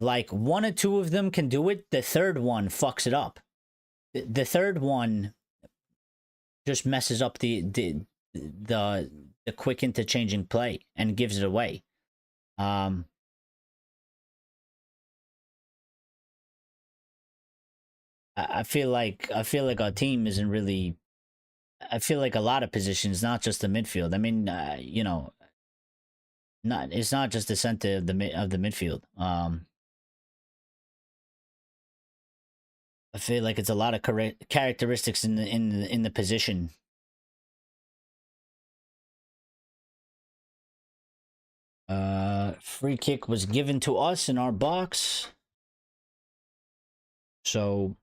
Like one or two of them can do it. The third one fucks it up. The third one just messes up the quick interchanging play and gives it away. I feel like our team isn't really. I feel like a lot of positions, not just the midfield. I mean, it's not just the center of the midfield. I feel like it's a lot of characteristics in the position. Free kick was given to us in our box. So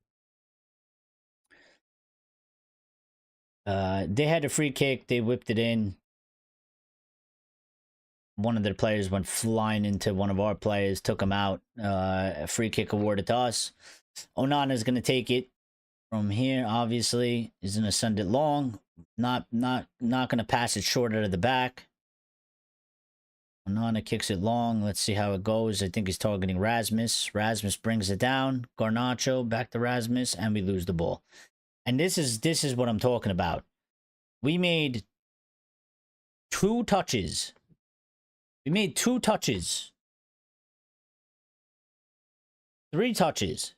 they had a free kick, they whipped it in. One of their players went flying into one of our players, took him out. A free kick awarded to us. Onana's going to take it from here, obviously. He's going to send it long. Not going to pass it short out of the back. Onana kicks it long. Let's see how it goes. I think he's targeting Rasmus. Rasmus brings it down. Garnacho back to Rasmus, and we lose the ball. And this is what I'm talking about. We made 2 touches. We made 2 touches. 3 touches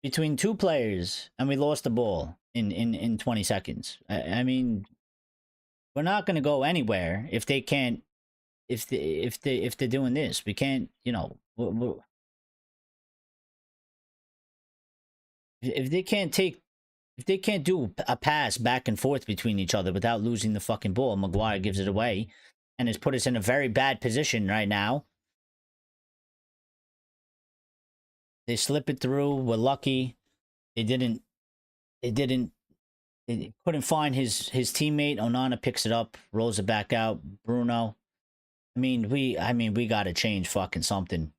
between 2 players, and we lost the ball in 20 seconds. I mean, we're not going to go anywhere if they can't. If they're doing this, we can't. If they can't do a pass back and forth between each other without losing the fucking ball, Maguire gives it away, and has put us in a very bad position right now. They slip it through. We're lucky. They couldn't find his teammate. Onana picks it up, rolls it back out. Bruno. I mean, we got to change fucking something.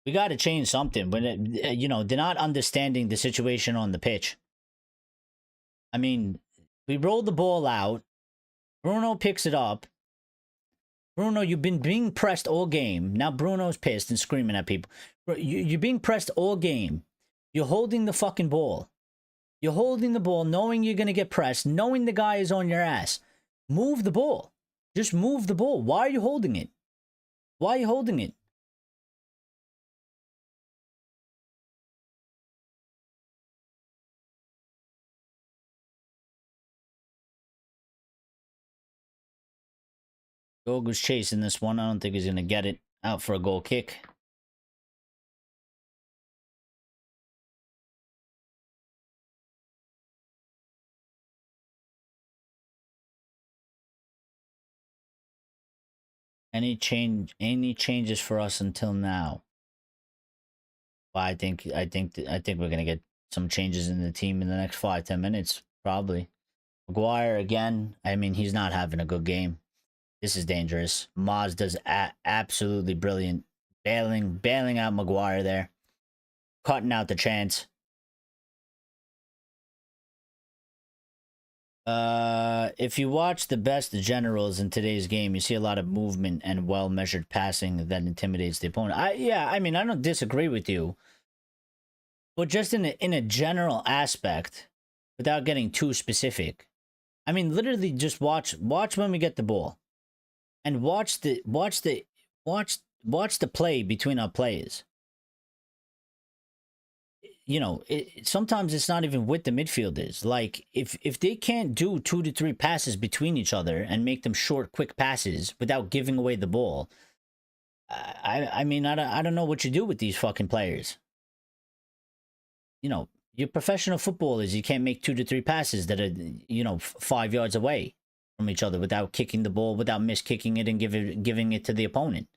We got to change something. But they're not understanding the situation on the pitch. I mean, we rolled the ball out. Bruno picks it up. Bruno, you've been being pressed all game. Now Bruno's pissed and screaming at people. You're being pressed all game. You're holding the fucking ball. You're holding the ball knowing you're going to get pressed, knowing the guy is on your ass. Move the ball. Just move the ball. Why are you holding it? Why are you holding it? Gogu's chasing this one. I don't think he's going to get it. Out for a goal kick. Any changes for us until now? Well, I think we're gonna get some changes in the team in the next 5-10 minutes, probably. Maguire again. I mean, he's not having a good game. This is dangerous. Maz does absolutely brilliant, bailing out Maguire there, cutting out the chance. If you watch the best generals in today's game, you see a lot of movement and well-measured passing that intimidates the opponent. I mean, I don't disagree with you. But just in a general aspect, without getting too specific, I mean, literally just watch when we get the ball, and watch the play between our players. You know, sometimes it's not even with the midfielders. Like if they can't do 2 to 3 passes between each other and make them short, quick passes without giving away the ball, I mean, I don't know what you do with these fucking players. You know, you're professional footballers. You can't make 2 to 3 passes that are 5 yards away from each other without kicking the ball, without miss kicking it and giving it to the opponent.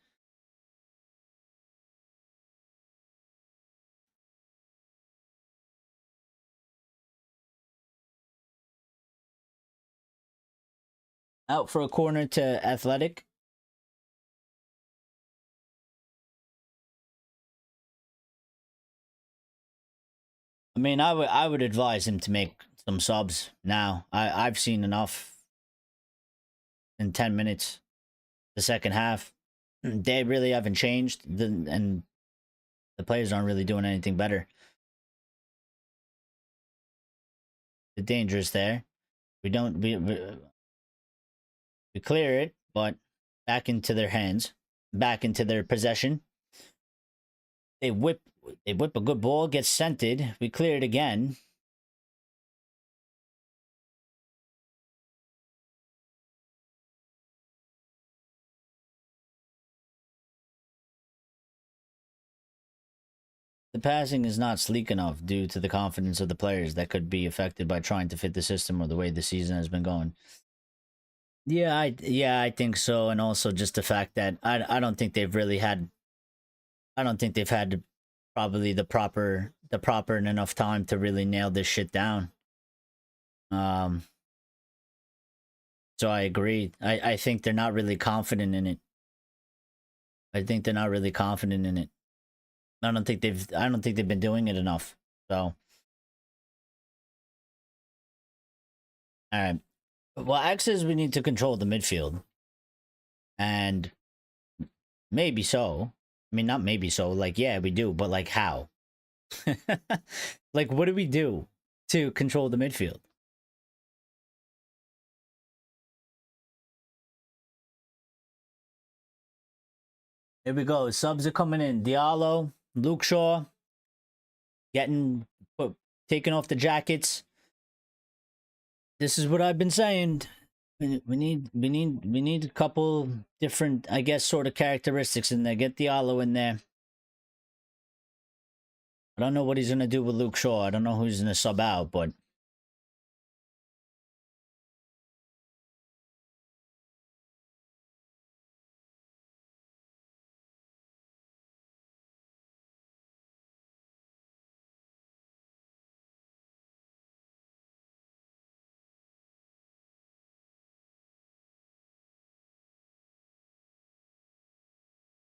Out for a corner to Athletic. I mean, I would advise him to make some subs now. I've seen enough in 10 minutes. The second half, they really haven't changed, and the players aren't really doing anything better. The danger is there. We don't we clear it, but back into their hands, back into their possession. They whip a good ball, gets scented. We clear it again. The passing is not sleek enough due to the confidence of the players that could be affected by trying to fit the system or the way the season has been going. I think so, and also just the fact that I don't think they've really had I don't think they've had probably the proper and enough time to really nail this shit down. Um, so I agree. I think they're not really confident in it. I think they're not really confident in it. I don't think they've been doing it enough. So, all right. Well, X says we need to control the midfield, and maybe so. I mean, not maybe so. Like, yeah, we do, but like, how? Like, what do we do to control the midfield? Here we go. Subs are coming in. Diallo, Luke Shaw, getting taking off the jackets. This is what I've been saying. We need a couple different, I guess, sort of characteristics in there. Get Diallo in there. I don't know what he's gonna do with Luke Shaw. I don't know who's gonna sub out, but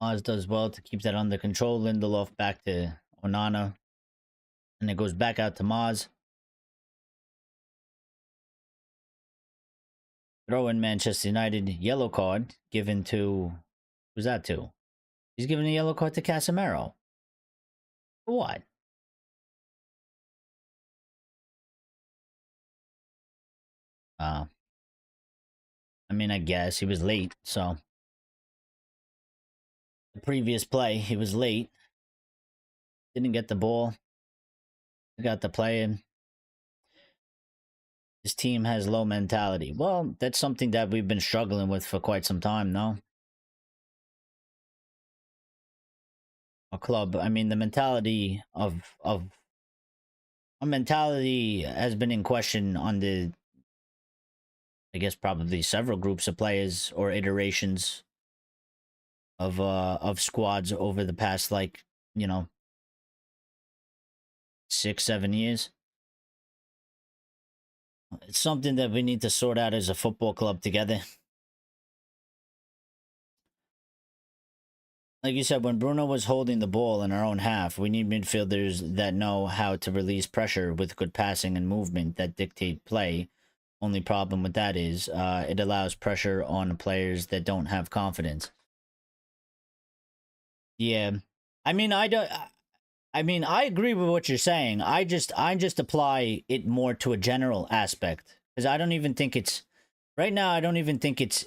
Maz does well to keep that under control. Lindelof back to Onana, and it goes back out to Maz. Throw in Manchester United, yellow card given to, who's that to? He's giving a yellow card to Casemiro. For what? Uh, I mean, I guess he was late, so the previous play he was late, didn't get the ball, got the play in. His team has low mentality. Well, that's something that we've been struggling with for quite some time, no? A club. I mean, the mentality of a mentality has been in question on the, I guess, probably several groups of players or iterations of squads over the past, like, 6 7 years. It's something that we need to sort out as a football club together. Like you said, when Bruno was holding the ball in our own half, we need midfielders that know how to release pressure with good passing and movement that dictate play. Only problem with that is it allows pressure on players that don't have confidence. Yeah. I mean, I don't. I mean, I agree with what you're saying. I just apply it more to a general aspect because I don't even think it's right now. I don't even think it's.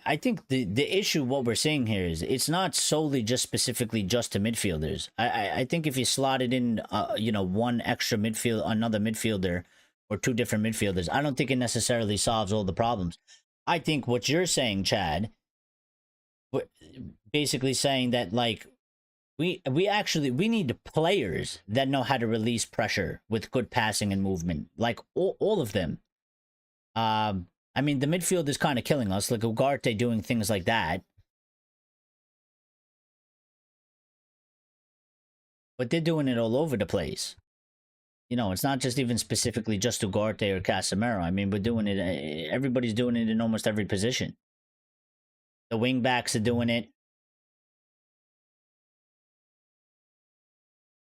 I think the issue what we're seeing here is it's not solely just specifically just to midfielders. I think if you slotted in one extra midfield another midfielder or two different midfielders, I don't think it necessarily solves all the problems. I think what you're saying, Chad, basically saying that like we need players that know how to release pressure with good passing and movement, like all of them. I mean, the midfield is kind of killing us, like Ugarte doing things like that, but they're doing it all over the place. You know, it's not just even specifically just Ugarte or Casemiro. I mean, we're doing it. Everybody's doing it in almost every position. The wing backs are doing it.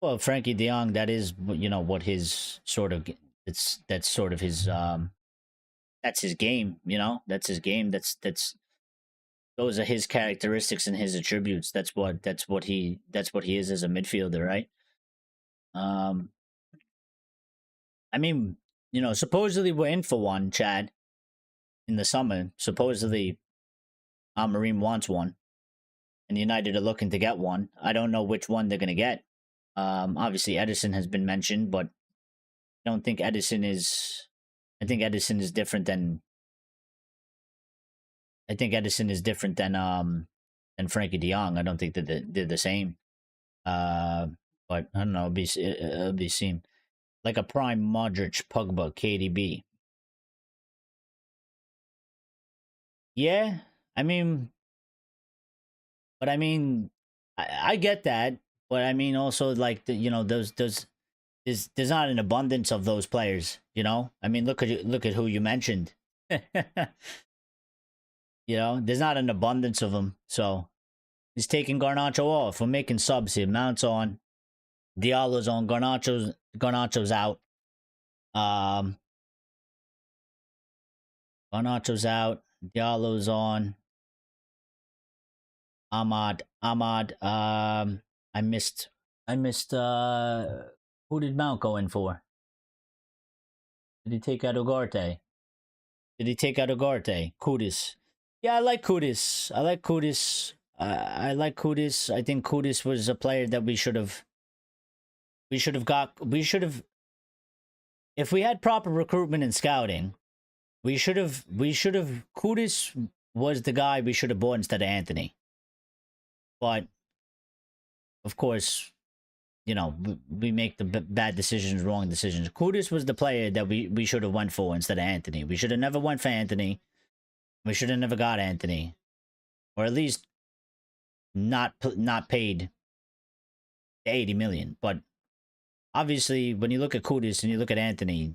Well, Frankie De Jong, that is, what his sort of. That's sort of his. That's his game. That's his game. That's those are his characteristics and his attributes. That's what he is as a midfielder, right? Um, I mean, supposedly we're in for one, Chad, in the summer. Supposedly, Amorim wants one, and United are looking to get one. I don't know which one they're gonna get. Obviously, Edison has been mentioned, but I don't think Edison is. I think Edison is different than. I think Edison is different than Frankie De Jong. I don't think that they're the same. Uh, but I don't know. It'll be seen. Like a prime Modric, Pogba, KDB. Yeah, I mean, but I mean, I get that, but I mean also like those there's not an abundance of those players. I mean look at who you mentioned. There's not an abundance of them. So he's taking Garnacho off. We're making subs here. Mount's on, Diallo's on, Garnacho's out. Um, Garnacho's out. Diallo's on. Ahmad. I missed. Who did Mount go in for? Did he take out Ugarte? Kudus. Yeah, I like Kudus. I like Kudus. I think Kudus was a player that we should have. If we had proper recruitment and scouting, we should have. Kudus was the guy we should have bought instead of Anthony. But of course, we make the bad decisions, wrong decisions. Kudus was the player that we should have went for instead of Anthony. We should have never went for Anthony. We should have never got Anthony, or at least not paid 80 million. But obviously, when you look at Kudus and you look at Anthony,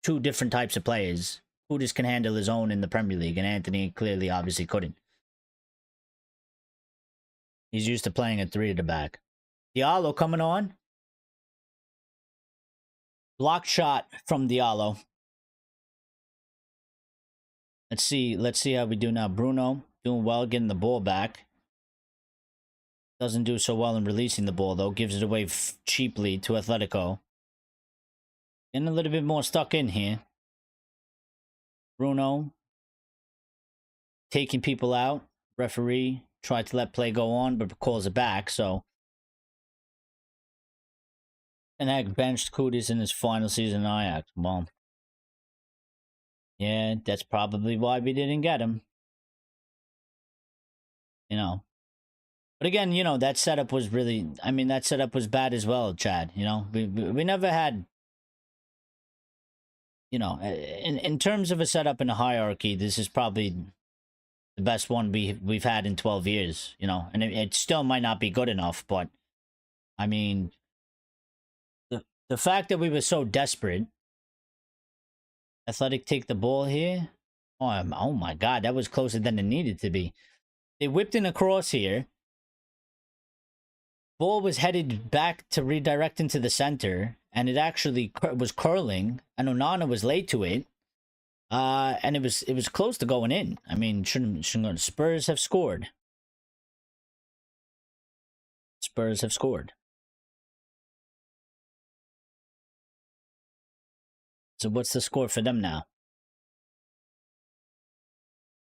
two different types of players. Kudus can handle his own in the Premier League, and Anthony clearly, obviously, couldn't. He's used to playing at three at the back. Diallo coming on. Blocked shot from Diallo. Let's see how we do now. Bruno doing well, getting the ball back. Doesn't do so well in releasing the ball, though. Gives it away cheaply to Atletico. Getting a little bit more stuck in here. Bruno taking people out. Referee tried to let play go on, but calls it back, so. And Ag benched Kudus in his final season in Ajax. Well, yeah, that's probably why we didn't get him. But again, that setup was really, that setup was bad as well, Chad. We never had, in terms of a setup in a hierarchy, this is probably the best one we've had in 12 years, and it still might not be good enough, but I mean, the fact that we were so desperate. Athletic take the ball here. Oh my God, that was closer than it needed to be. They whipped in across here. Ball was headed back to redirect into the center, and it actually was curling, and Onana was late to it. And it was close to going in. I mean, shouldn't go. Spurs have scored. So what's the score for them now?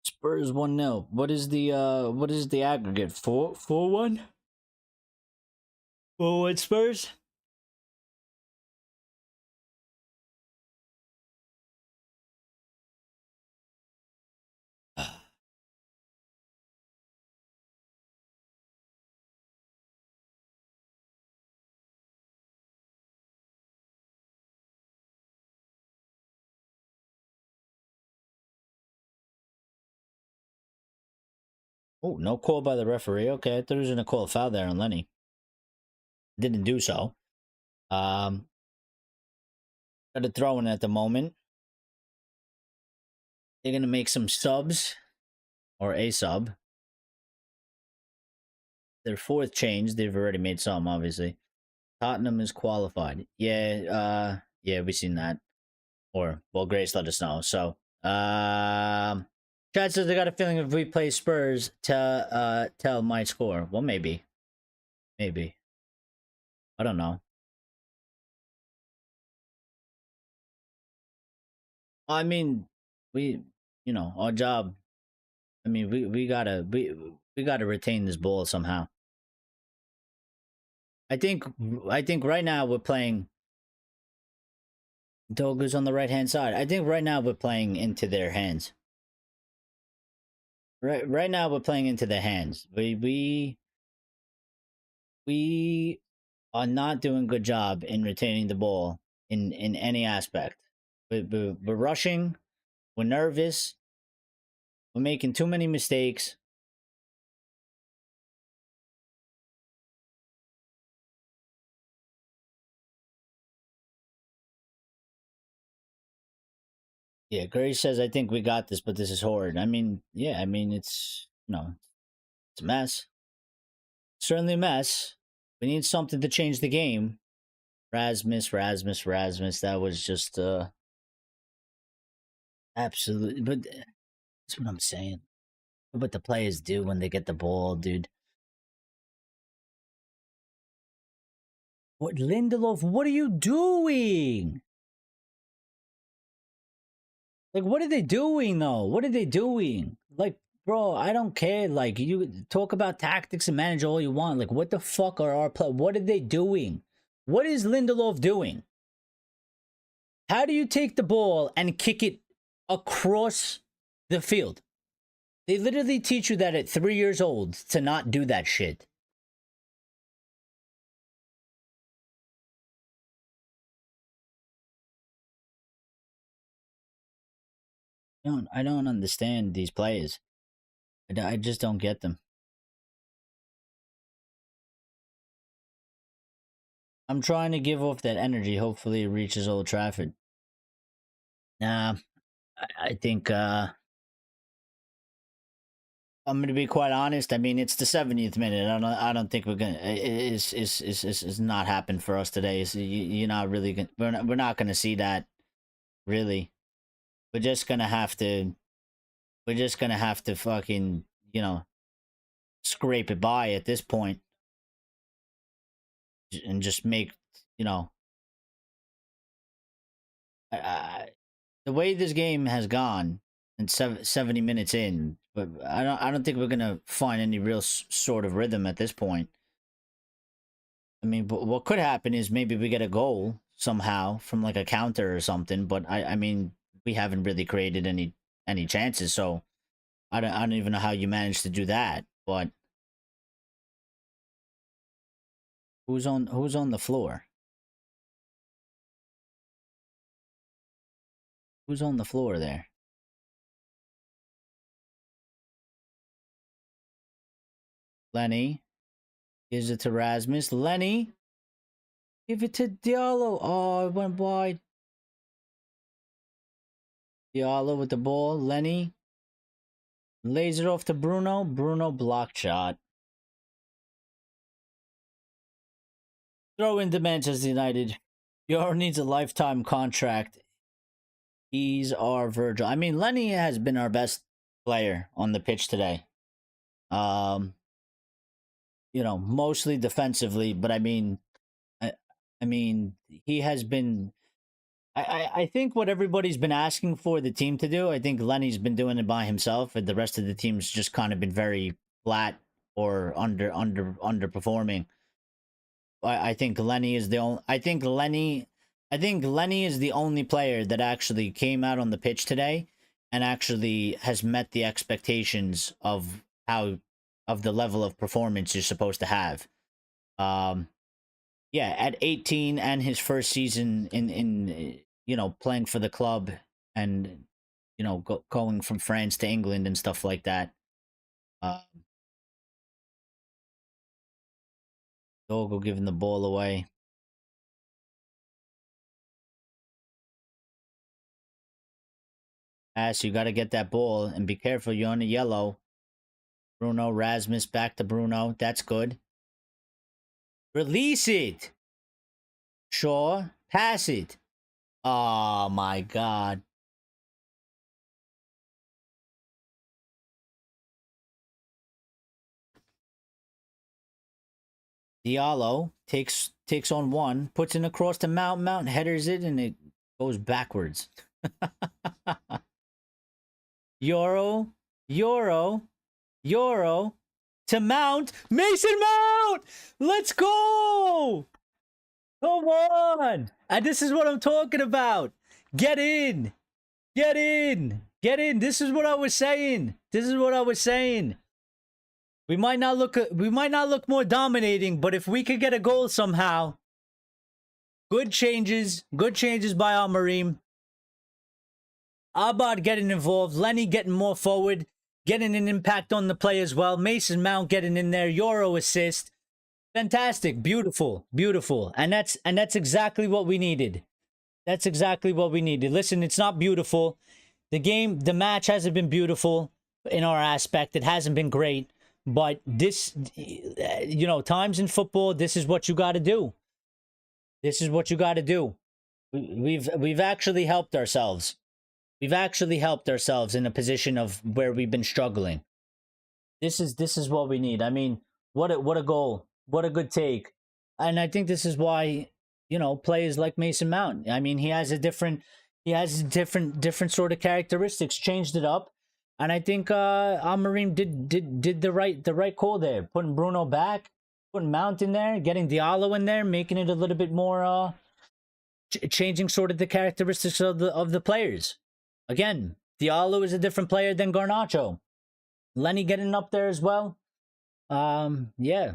Spurs 1-0. What is the aggregate? 4-1? 4-1 Spurs? Oh, no call by the referee. Okay, I thought he was gonna call a foul there on Lenny. Didn't do so. Got a throw in at the moment. They're gonna make some subs or a sub. Their fourth change. They've already made some, obviously. Tottenham is qualified. Yeah, we've seen that. Or well, Grace let us know. So Chad says I got a feeling if we play Spurs to tell my score. Well, maybe. Maybe. I don't know. I mean, we our job. I mean, we gotta retain this ball somehow. I think right now we're playing. Dogu's on the right hand side. I think right now we're playing into their hands. Right now we're playing into their hands. We are not doing a good job in retaining the ball in any aspect. We're rushing. We're nervous. We're making too many mistakes. Yeah, Gray says I think we got this, but this is horrid. I mean, yeah, I mean it's it's a mess. Certainly a mess. We need something to change the game. Rasmus. That was just absolutely. But that's what I'm saying. What the players do when they get the ball, dude. What Lindelof? What are you doing? Like, what are they doing though? What are they doing? Like, bro, I don't care. Like, you talk about tactics and manage all you want. Like, what the fuck are our play? What are they doing? What is Lindelof doing? How do you take the ball and kick it across the field? They literally teach you that at 3 years old to not do that shit. I don't understand these players. I just don't get them. I'm trying to give off that energy. Hopefully, it reaches Old Trafford. Nah, I think I'm gonna be quite honest. I mean, it's the 70th minute. I don't think we're gonna. It's not happen for us today. You're not really gonna. We're not gonna see that. Really, we're just gonna have to. We're just gonna have to fucking scrape it by at this point, and just make you know. The way this game has gone, and 70 minutes in, but I don't think we're gonna find any real sort of rhythm at this point. I mean, but what could happen is maybe we get a goal somehow from like a counter or something. But I mean, we haven't really created any chances, so I don't even know how you managed to do that. But who's on the floor? Who's on the floor there? Lenny gives it to Rasmus. Lenny, give it to Diallo. Oh, it went wide. Diallo with the ball. Lenny lays it off to Bruno. Bruno blocked shot. Throw into Manchester United. Yor needs a lifetime contract. He's our Virgil. I mean, Lenny has been our best player on the pitch today. Mostly defensively, but I mean, he has been I think what everybody's been asking for the team to do, I think Lenny's been doing it by himself, and the rest of the team's just kind of been very flat or underperforming. I think Lenny is the only. I think Lenny is the only player that actually came out on the pitch today and actually has met the expectations of how of the level of performance you're supposed to have. Um, yeah, at 18 and his first season in playing for the club and going from France to England and stuff like that. Uh, Dogo giving the ball away. Ass, you got to get that ball and be careful. You're on a yellow. Bruno Rasmus back to Bruno. That's good. Release it. Sure. Pass it. Oh my God. Diallo takes on one, puts it across the Mount, headers it, and it goes backwards. Euro, Euro, Euro to Mount. Mason Mount! Let's go! Come on! And this is what I'm talking about. Get in! Get in! Get in! This is what I was saying. This is what I was saying. We might not look more dominating, but if we could get a goal somehow, good changes by Amorim. Abad getting involved, Lenny getting more forward, getting an impact on the play as well. Mason Mount getting in there, Euro assist. Fantastic, beautiful, beautiful. And that's exactly what we needed. That's exactly what we needed. Listen, it's not beautiful. The match hasn't been beautiful in our aspect. It hasn't been great. But this, times in football, this is what you got to do. This is what you got to do. We've actually helped ourselves. We've actually helped ourselves in a position of where we've been struggling. This is what we need. I mean, what a goal. What a good take. And I think this is why, players like Mason Mount. I mean, he has different sort of characteristics, changed it up. And I think Amorim did the right call there, putting Bruno back, putting Mount in there, getting Diallo in there, making it a little bit more changing sort of the characteristics of the players. Again, Diallo is a different player than Garnacho. Lenny getting up there as well. Yeah.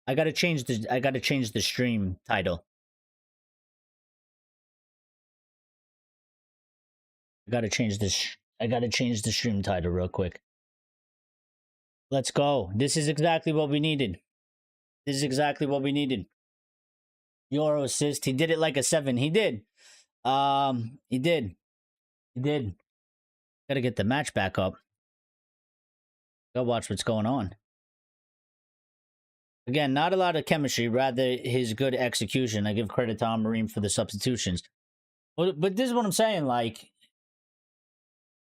I gotta change the stream title. I gotta change the stream title real quick. Let's go. This is exactly what we needed. This is exactly what we needed. Euro assist. He did it like a 7. He did. He did. He did. Gotta get the match back up. Go watch what's going on. Again, not a lot of chemistry, rather his good execution. I give credit to Amorim for the substitutions. But this is what I'm saying. Like,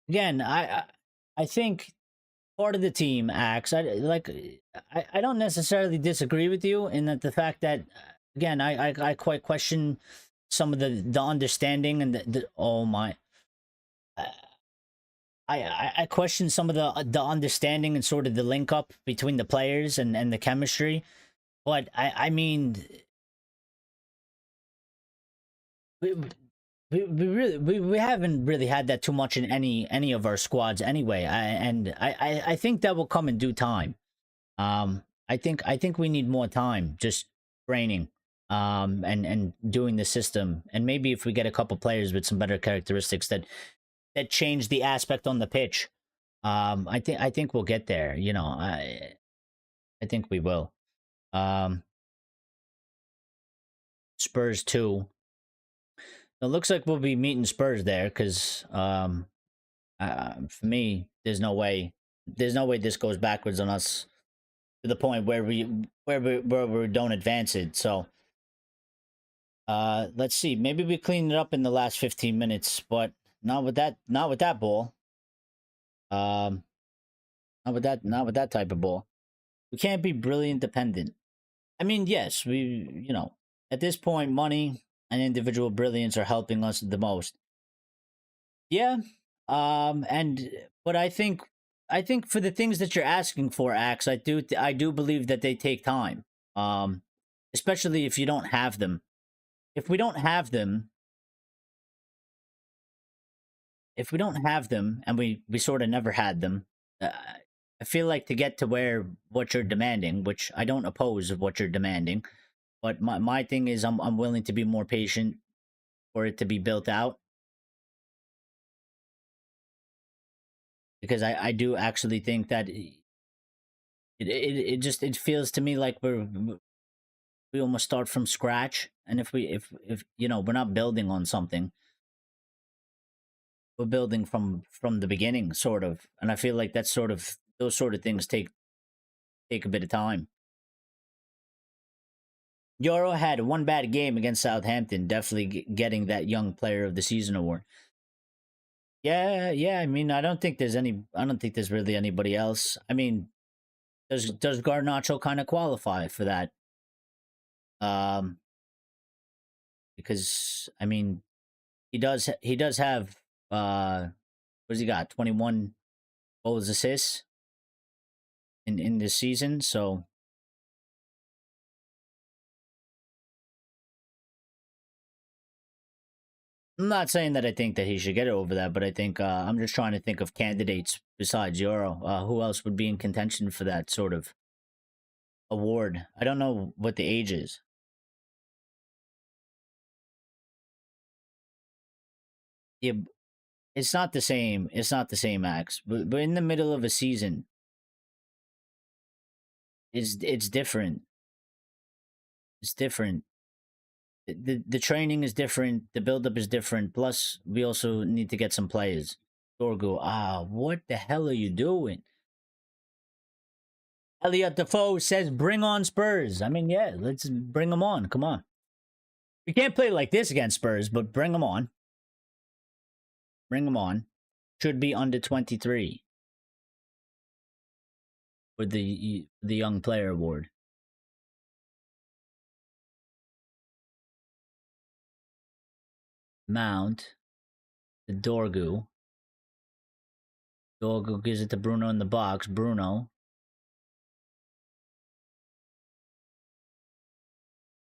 again, I think part of the team acts. I don't necessarily disagree with you in that the fact that, again, I quite question some of the understanding and the oh my. I question some of the understanding and sort of the link up between the players and the chemistry, but I mean, we haven't really had that too much in any of our squads anyway. I think that will come in due time. I think we need more time just training and doing the system, and maybe if we get a couple players with some better characteristics that change the aspect on the pitch. I think we'll get there. I think we will. Spurs 2. It looks like we'll be meeting Spurs there because for me, there's no way this goes backwards on us to the point where we don't advance it. So let's see. Maybe we clean it up in the last 15 minutes, but not with that ball. Not with that type of ball. We can't be brilliant dependent. I mean, yes, we at this point, money and individual brilliance are helping us the most. Yeah. And but I think for the things that you're asking for, Axe, I do believe that they take time. Um, especially if you don't have them. If we don't have them, if we don't have them, and we sort of never had them, I feel like to get to where what you're demanding, which I don't oppose of what you're demanding, but my thing is I'm willing to be more patient for it to be built out, because I do actually think that it just it feels to me like we almost start from scratch, and if you know, we're not building on something, we're building from the beginning, sort of, and I feel like that's sort of those sort of things take a bit of time. Euro had one bad game against Southampton, definitely getting that Young Player of the Season award. Yeah, yeah. I mean, I don't think there's really anybody else. I mean, does Garnacho kind of qualify for that? Um, because I mean, he does have what does he got? 21 goals, assists in this season. So I'm not saying that I think that he should get it over that, but I think I'm just trying to think of candidates besides Euro. Who else would be in contention for that sort of award? I don't know what the age is. Yeah, it's not the same. It's not the same, Max. But in the middle of a season, it's different. It's different. The training is different. The buildup is different. Plus, we also need to get some players. Dorgo, what the hell are you doing? Elliot Defoe says, "Bring on Spurs." I mean, yeah, let's bring them on. Come on. We can't play like this against Spurs, but bring them on. Bring them on. Should be under 23 for the Young Player Award. Mount, the Dorgu. Dorgu gives it to Bruno in the box. Bruno.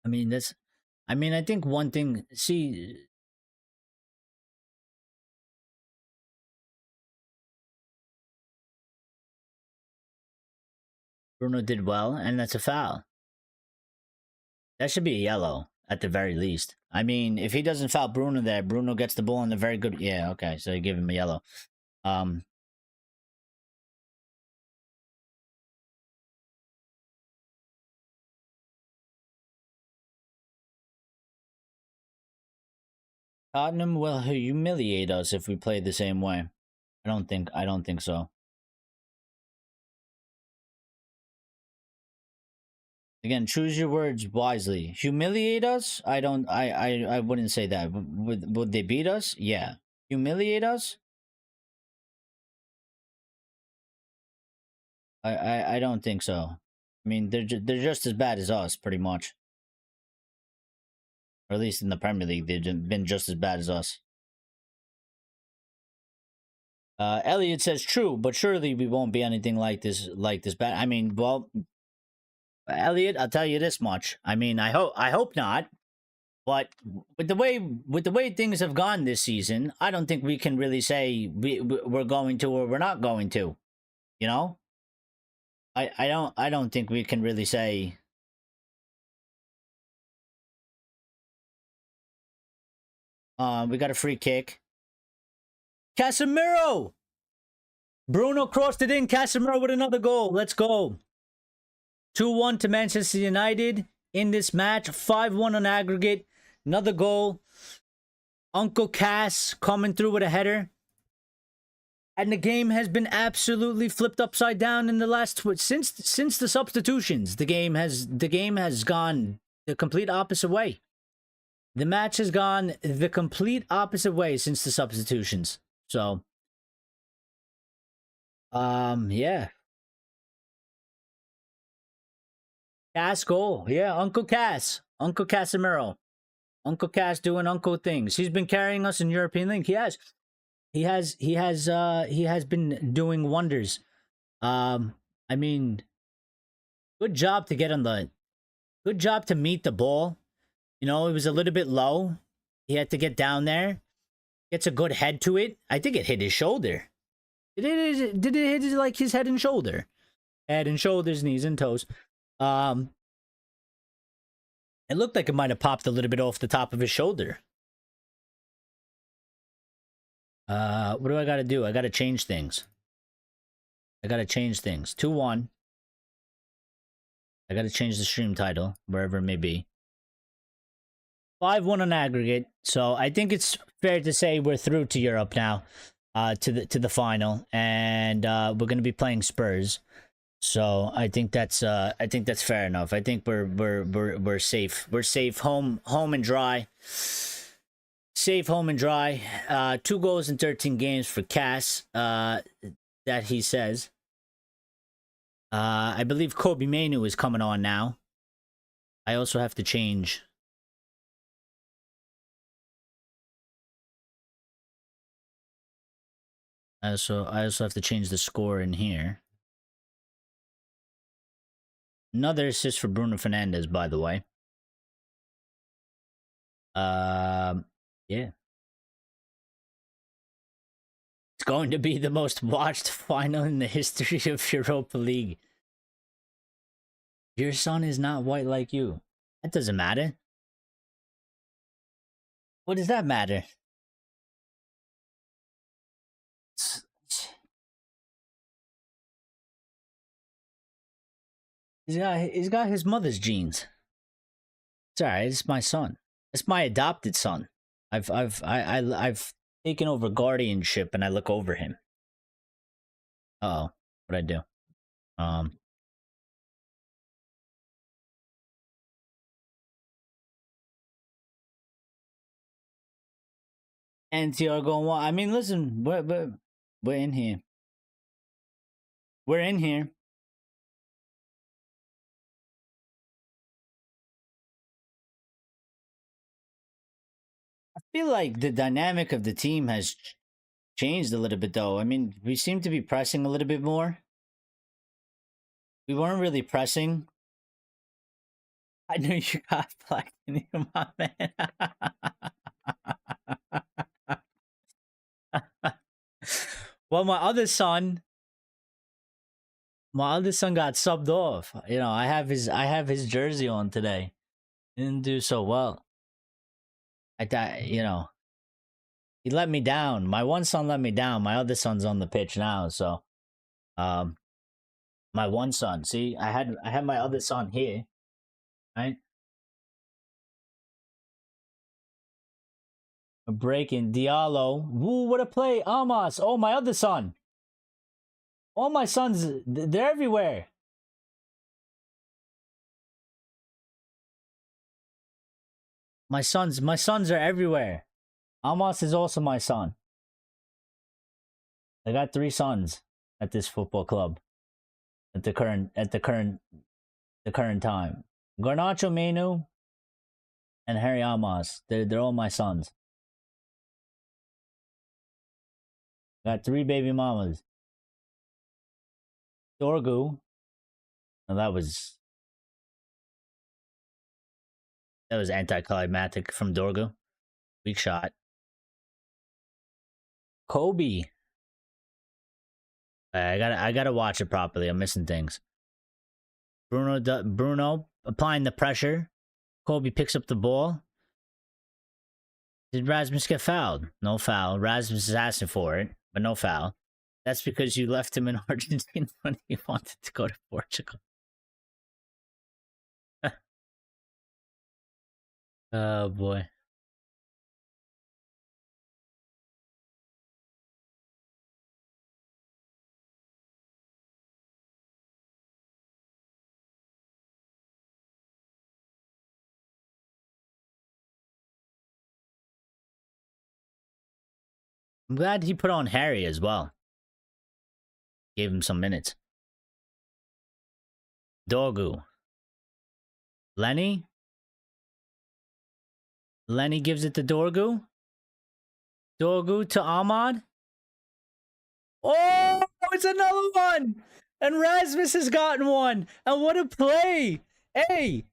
I mean, that's. I mean, I think one thing. See, Bruno did well, and that's a foul. That should be a yellow at the very least. I mean, if he doesn't foul Bruno there, Bruno gets the ball in the very good. Yeah, okay, so you give him a yellow. Um, Tottenham will humiliate us if we play the same way. I don't think so. Again, choose your words wisely. Humiliate us? I wouldn't say that. Would they beat us? Yeah. Humiliate us? I don't think so. I mean, they're just as bad as us, pretty much. Or at least in the Premier League, they've been just as bad as us. Elliot says true, but surely we won't be anything like this bad. I mean, well, Elliot, I'll tell you this much. I mean, I hope not. But with the way things have gone this season, I don't think we can really say we're going to or we're not going to. You know, I don't think we can really say. We got a free kick. Casemiro. Bruno crossed it in. Casemiro with another goal. Let's go. 2-1 to Manchester United in this match. 5-1 on aggregate. Another goal. Uncle Cass coming through with a header. And the game has been absolutely flipped upside down in the last since the substitutions. The game has gone the complete opposite way. The match has gone the complete opposite way since the substitutions. So, yeah. Cass goal. Yeah, Uncle Cass. Uncle Casemiro. Uncle Cass doing Uncle things. He's been carrying us in European League. He has. He has been doing wonders. I mean, good job to get on the good job to meet the ball. You know, it was a little bit low. He had to get down there. Gets a good head to it. I think it hit his shoulder. Did it hit like his head and shoulder? Head and shoulders, knees and toes. It looked like it might have popped a little bit off the top of his shoulder. What do I gotta do? I gotta change things. 2-1. I gotta change the stream title, wherever it may be. 5-1 on aggregate. So I think it's fair to say we're through to Europe now. To the final. And we're gonna be playing Spurs. So I think that's fair enough. I think we're safe. We're safe home and dry. Safe home and dry. 2 goals in 13 games for Cass. That he says. I believe Kobe Mainu is coming on now. I also have to change. I also have to change the score in here. Another assist for Bruno Fernandes, by the way. Yeah. It's going to be the most watched final in the history of Europa League. Your son is not white like you. That doesn't matter. What does that matter? He's got his mother's genes. It's alright. It's my son. It's my adopted son. I've taken over guardianship and I look over him. Uh oh, what'd I do? NTR going well. I mean, listen, we're in here. We're in here. I feel like the dynamic of the team has changed a little bit, though. I mean, we seem to be pressing a little bit more. We weren't really pressing. I know you got black in you, my man. Well, my other son got subbed off. You know, I have his jersey on today. Didn't do so well. I thought, you know, he let me down. My one son let me down. My other son's on the pitch now, so my one son. See, I had my other son here, right? A breaking Diallo. Woo, what a play. Amos. Oh, my other son. All my sons, they're everywhere. My sons are everywhere. Amos is also my son. I got 3 sons at this football club. At the current time. Garnacho Menu and Harry Amos. They're all my sons. Got 3 baby mamas. Dorgu. And that was anticlimactic from Dorgu. Weak shot. Kobe. I gotta watch it properly. I'm missing things. Bruno applying the pressure. Kobe picks up the ball. Did Rasmus get fouled? No foul. Rasmus is asking for it, but no foul. That's because you left him in Argentina when he wanted to go to Portugal. Oh boy. I'm glad he put on Harry as well. Gave him some minutes. Dorgu. Lenny? Lenny gives it to Dorgu. Dorgu to Ahmad. Oh, it's another one. And Rasmus has gotten one. And what a play. Hey,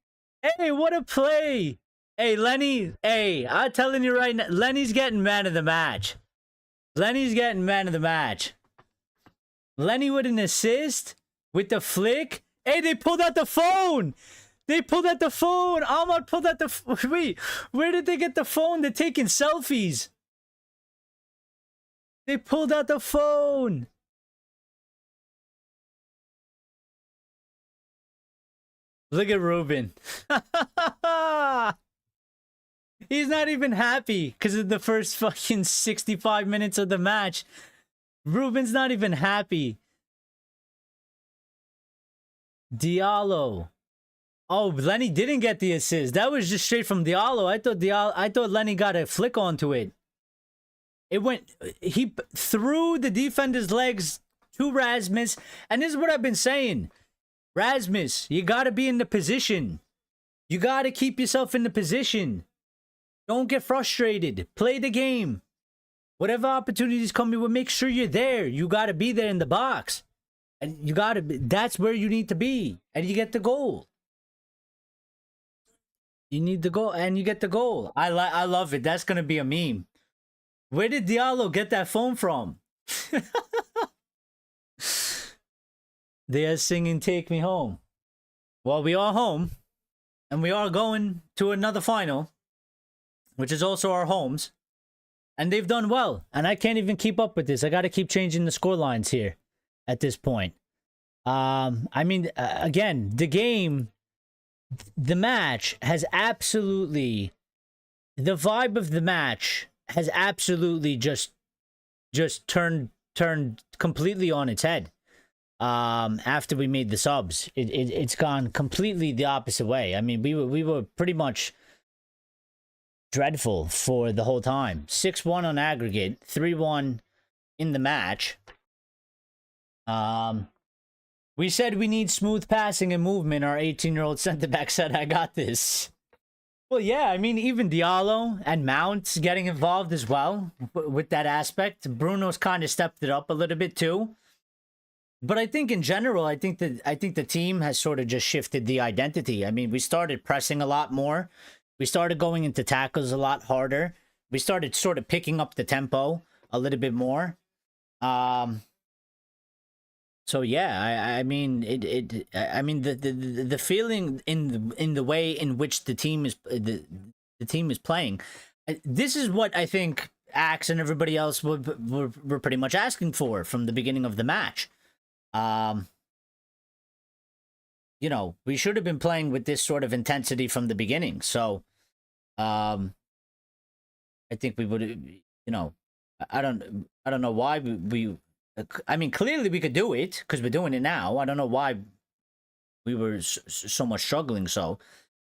what a play. Hey, Lenny. Hey, I'm telling you right now, Lenny's getting man of the match. Lenny's getting man of the match. Lenny with an assist with the flick. Hey, they pulled out the phone. They pulled out the phone. Ahmad pulled out the... Wait, where did they get the phone? They're taking selfies. They pulled out the phone. Look at Ruben. He's not even happy because of the first fucking 65 minutes of the match. Ruben's not even happy. Diallo. Oh, Lenny didn't get the assist. That was just straight from Diallo. I thought Lenny got a flick onto it. It went, he threw the defender's legs to Rasmus. And this is what I've been saying. Rasmus, you got to be in the position. You got to keep yourself in the position. Don't get frustrated. Play the game. Whatever opportunities come your way, make sure you're there. You got to be there in the box. And you got to, that's where you need to be. And you get the goal. You need the goal and you get the goal. I love it. That's going to be a meme. Where did Diallo get that phone from? They are singing Take Me Home. Well, we are home. And we are going to another final. Which is also our homes. And they've done well. And I can't even keep up with this. I got to keep changing the score lines here. At this point. I mean, again, the game... The match has absolutely... The vibe of the match has absolutely just turned completely on its head. After we made the subs, it's gone completely the opposite way. I mean, we were pretty much dreadful for the whole time. 6-1 on aggregate, 3-1 in the match. We said we need smooth passing and movement. Our 18-year-old centre-back said, I got this. Well, yeah, I mean, even Diallo and Mount's getting involved as well with that aspect. Bruno's kind of stepped it up a little bit too. But I think in general, I think the team has sort of just shifted the identity. I mean, we started pressing a lot more. We started going into tackles a lot harder. We started sort of picking up the tempo a little bit more. So yeah, I mean the feeling in the way in which the team is playing. This is what I think Axe and everybody else were pretty much asking for from the beginning of the match. You know, we should have been playing with this sort of intensity from the beginning. So, I think we would, you know, I don't know why we I mean, clearly we could do it because we're doing it now. I don't know why we were so much struggling. So,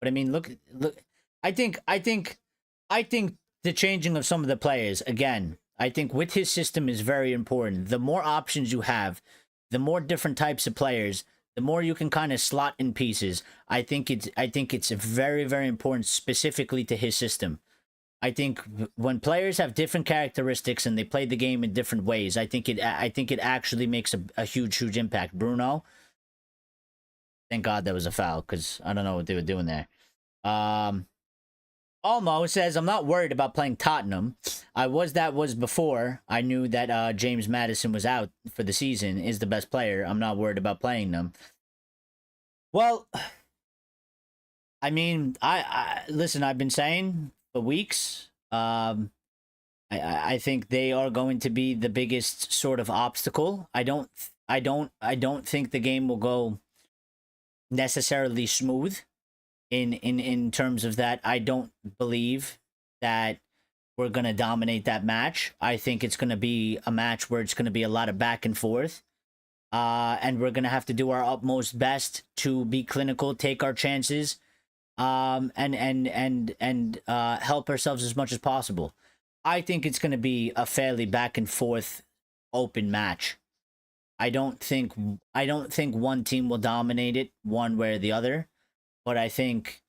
but I mean, look. I think the changing of some of the players again. I think with his system is very important. The more options you have, the more different types of players, the more you can kind of slot in pieces. I think it's very, very important specifically to his system. I think when players have different characteristics and they play the game in different ways, I think it actually makes a huge impact. Bruno, thank God that was a foul because I don't know what they were doing there. Almo says, I'm not worried about playing Tottenham. That was before I knew that James Maddison was out for the season, is the best player. I'm not worried about playing them. Well, I mean, I listen, I've been saying for weeks, I think they are going to be the biggest sort of obstacle. I don't think the game will go necessarily smooth in terms of that. I don't believe that we're going to dominate that match. I think it's going to be a match where it's going to be a lot of back and forth. And we're going to have to do our utmost best to be clinical, take our chances, and help ourselves as much as possible. I think it's going to be a fairly back and forth open match. I don't think one team will dominate it one way or the other, but I think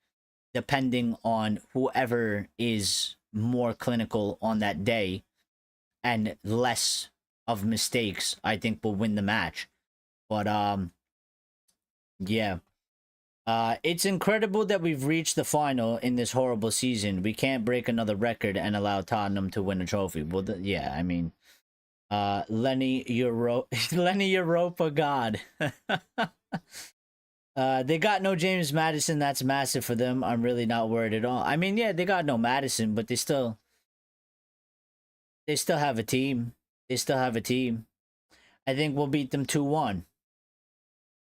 depending on whoever is more clinical on that day and less of mistakes, I think will win the match. But yeah. It's incredible that we've reached the final in this horrible season. We can't break another record and allow Tottenham to win a trophy. Well, yeah, I mean, Lenny Europa God. They got no James Madison. That's massive for them. I'm really not worried at all. I mean, yeah, they got no Madison, but they still have a team. They still have a team. I think we'll beat them 2-1.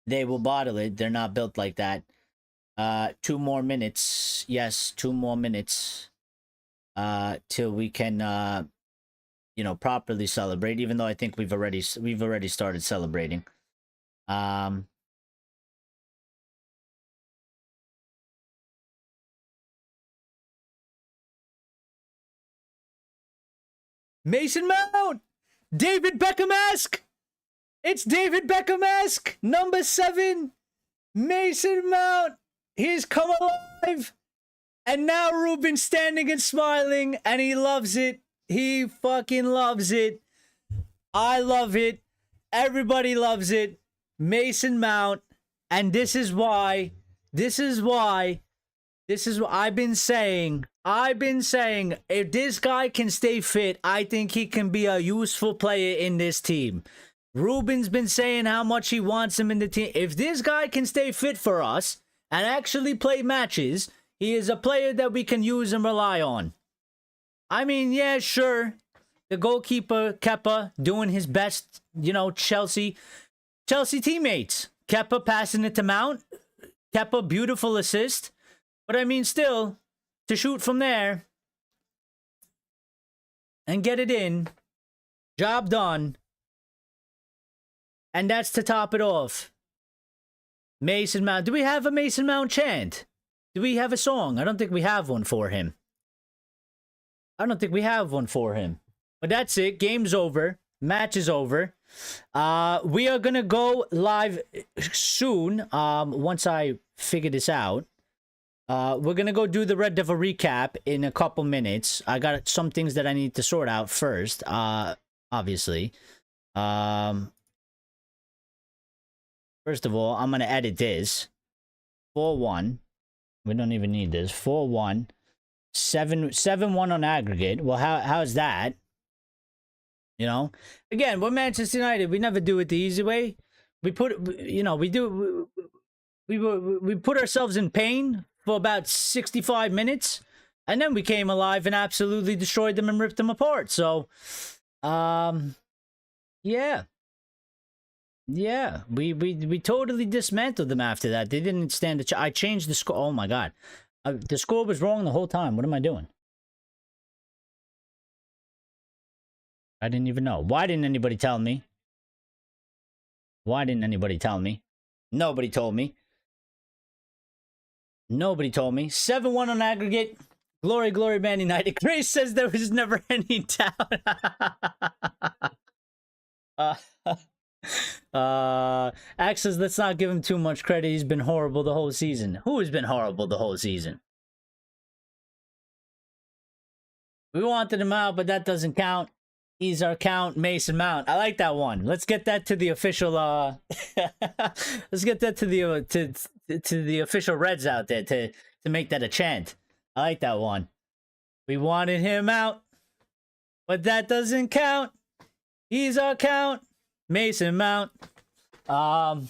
They will bottle it. They're not built like that. 2 more minutes. Yes, 2 more minutes. Till we can properly celebrate, even though I think we've already started celebrating. Mason Mount! David Beckham-esque! It's David Beckham-esque! Number 7! Mason Mount! He's come alive! And now Ruben's standing and smiling, and he loves it. He fucking loves it. I love it. Everybody loves it. Mason Mount. And this is why I've been saying, if this guy can stay fit, I think he can be a useful player in this team. Ruben's been saying how much he wants him in the team. If this guy can stay fit for us and actually play matches, he is a player that we can use and rely on. I mean, yeah, sure. The goalkeeper, Kepa, doing his best, Chelsea teammates. Kepa passing it to Mount. Kepa, beautiful assist. But I mean, still, to shoot from there and get it in, job done. And that's to top it off. Mason Mount. Do we have a Mason Mount chant? Do we have a song? I don't think we have one for him. But that's it. Game's over. Match is over. We are going to go live soon. Once I figure this out. We're going to go do the Red Devil recap in a couple minutes. I got some things that I need to sort out first. Obviously. First of all, I'm going to edit this. 4-1. We don't even need this. 4-1. 7-1 on aggregate. Well, how's that? Again, we're Manchester United. We never do it the easy way. We put ourselves in pain for about 65 minutes, and then we came alive and absolutely destroyed them and ripped them apart. So, yeah. Yeah, we totally dismantled them after that. They didn't stand a chance. I changed the score. Oh my god. The score was wrong the whole time. What am I doing? I didn't even know. Why didn't anybody tell me? Nobody told me. 7-1 on aggregate. Glory, glory, Man United. Grace says there was never any doubt. Axe says, let's not give him too much credit. He's been horrible the whole season. Who has been horrible the whole season? We wanted him out, but that doesn't count. He's our count, Mason Mount. I like that one. Let's get that to the official. Let's get that to the official Reds out there to make that a chant. I like that one. We wanted him out, but that doesn't count. He's our count, Mason Mount. Yeah,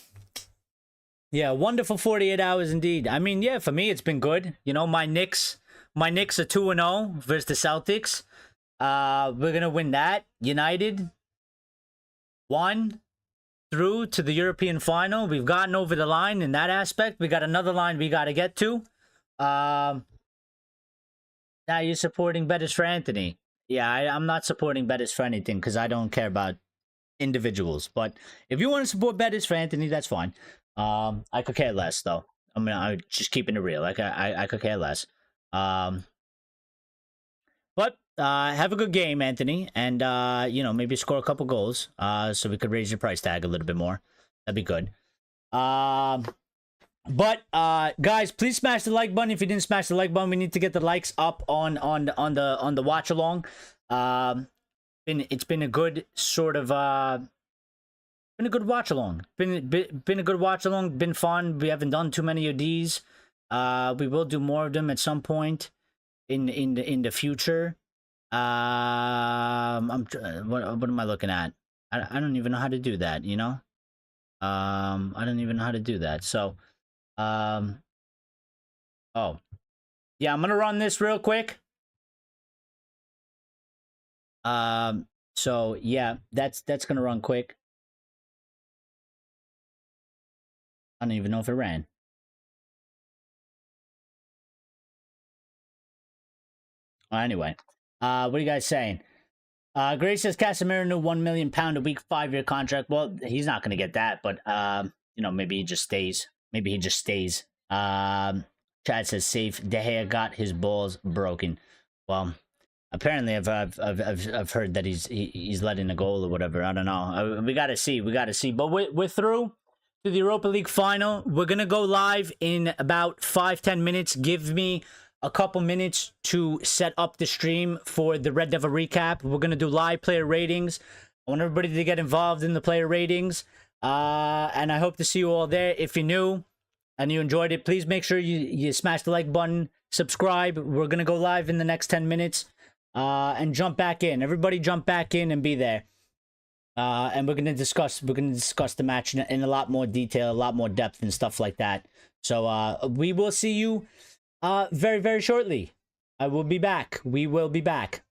wonderful 48 hours indeed. I mean, yeah, for me it's been good. My Knicks are 2-0 versus the Celtics. We're gonna win that. United won through to the European final. We've gotten over the line in that aspect. We got another line we got to get to. Now you're supporting Bettis for Anthony. Yeah, I'm not supporting Bettis for anything because I don't care about individuals. But if you want to support Bettis for Anthony, that's fine. I could care less though. I'm just keeping it real. Like I could care less. But have a good game, Anthony, and maybe score a couple goals, so we could raise your price tag a little bit more. That'd be good. But guys, please smash the like button. If you didn't smash the like button, we need to get the likes up on the watch along. It's been a good sort of been a good watch along. Been a good watch along. Been fun. We haven't done too many of these. We will do more of them at some point in the future. What am I looking at? I don't even know how to do that. You know. I don't even know how to do that. So, oh yeah, I'm gonna run this real quick. So yeah, that's gonna run quick. I don't even know if it ran. Anyway, what are you guys saying? Gray says Casemiro new £1 million a week 5-year contract. Well, he's not gonna get that, but you know, maybe he just stays. Maybe he just stays. Chad says safe. De Gea got his balls broken. Well, apparently I've heard that he's letting a goal or whatever. I don't know. We gotta see. We gotta see. But we're through to the Europa League final. We're gonna go live in about 5-10 minutes. Give me a couple minutes to set up the stream for the Red Devil recap. We're gonna do live player ratings. I want everybody to get involved in the player ratings. And I hope to see you all there. If you're new and you enjoyed it, please make sure you smash the like button, subscribe. We're gonna go live in the next 10 minutes. And jump back in. Everybody jump back in and be there. And we're gonna discuss the match in a lot more detail, a lot more depth and stuff like that. So we will see you very, very shortly. I will be back. We will be back.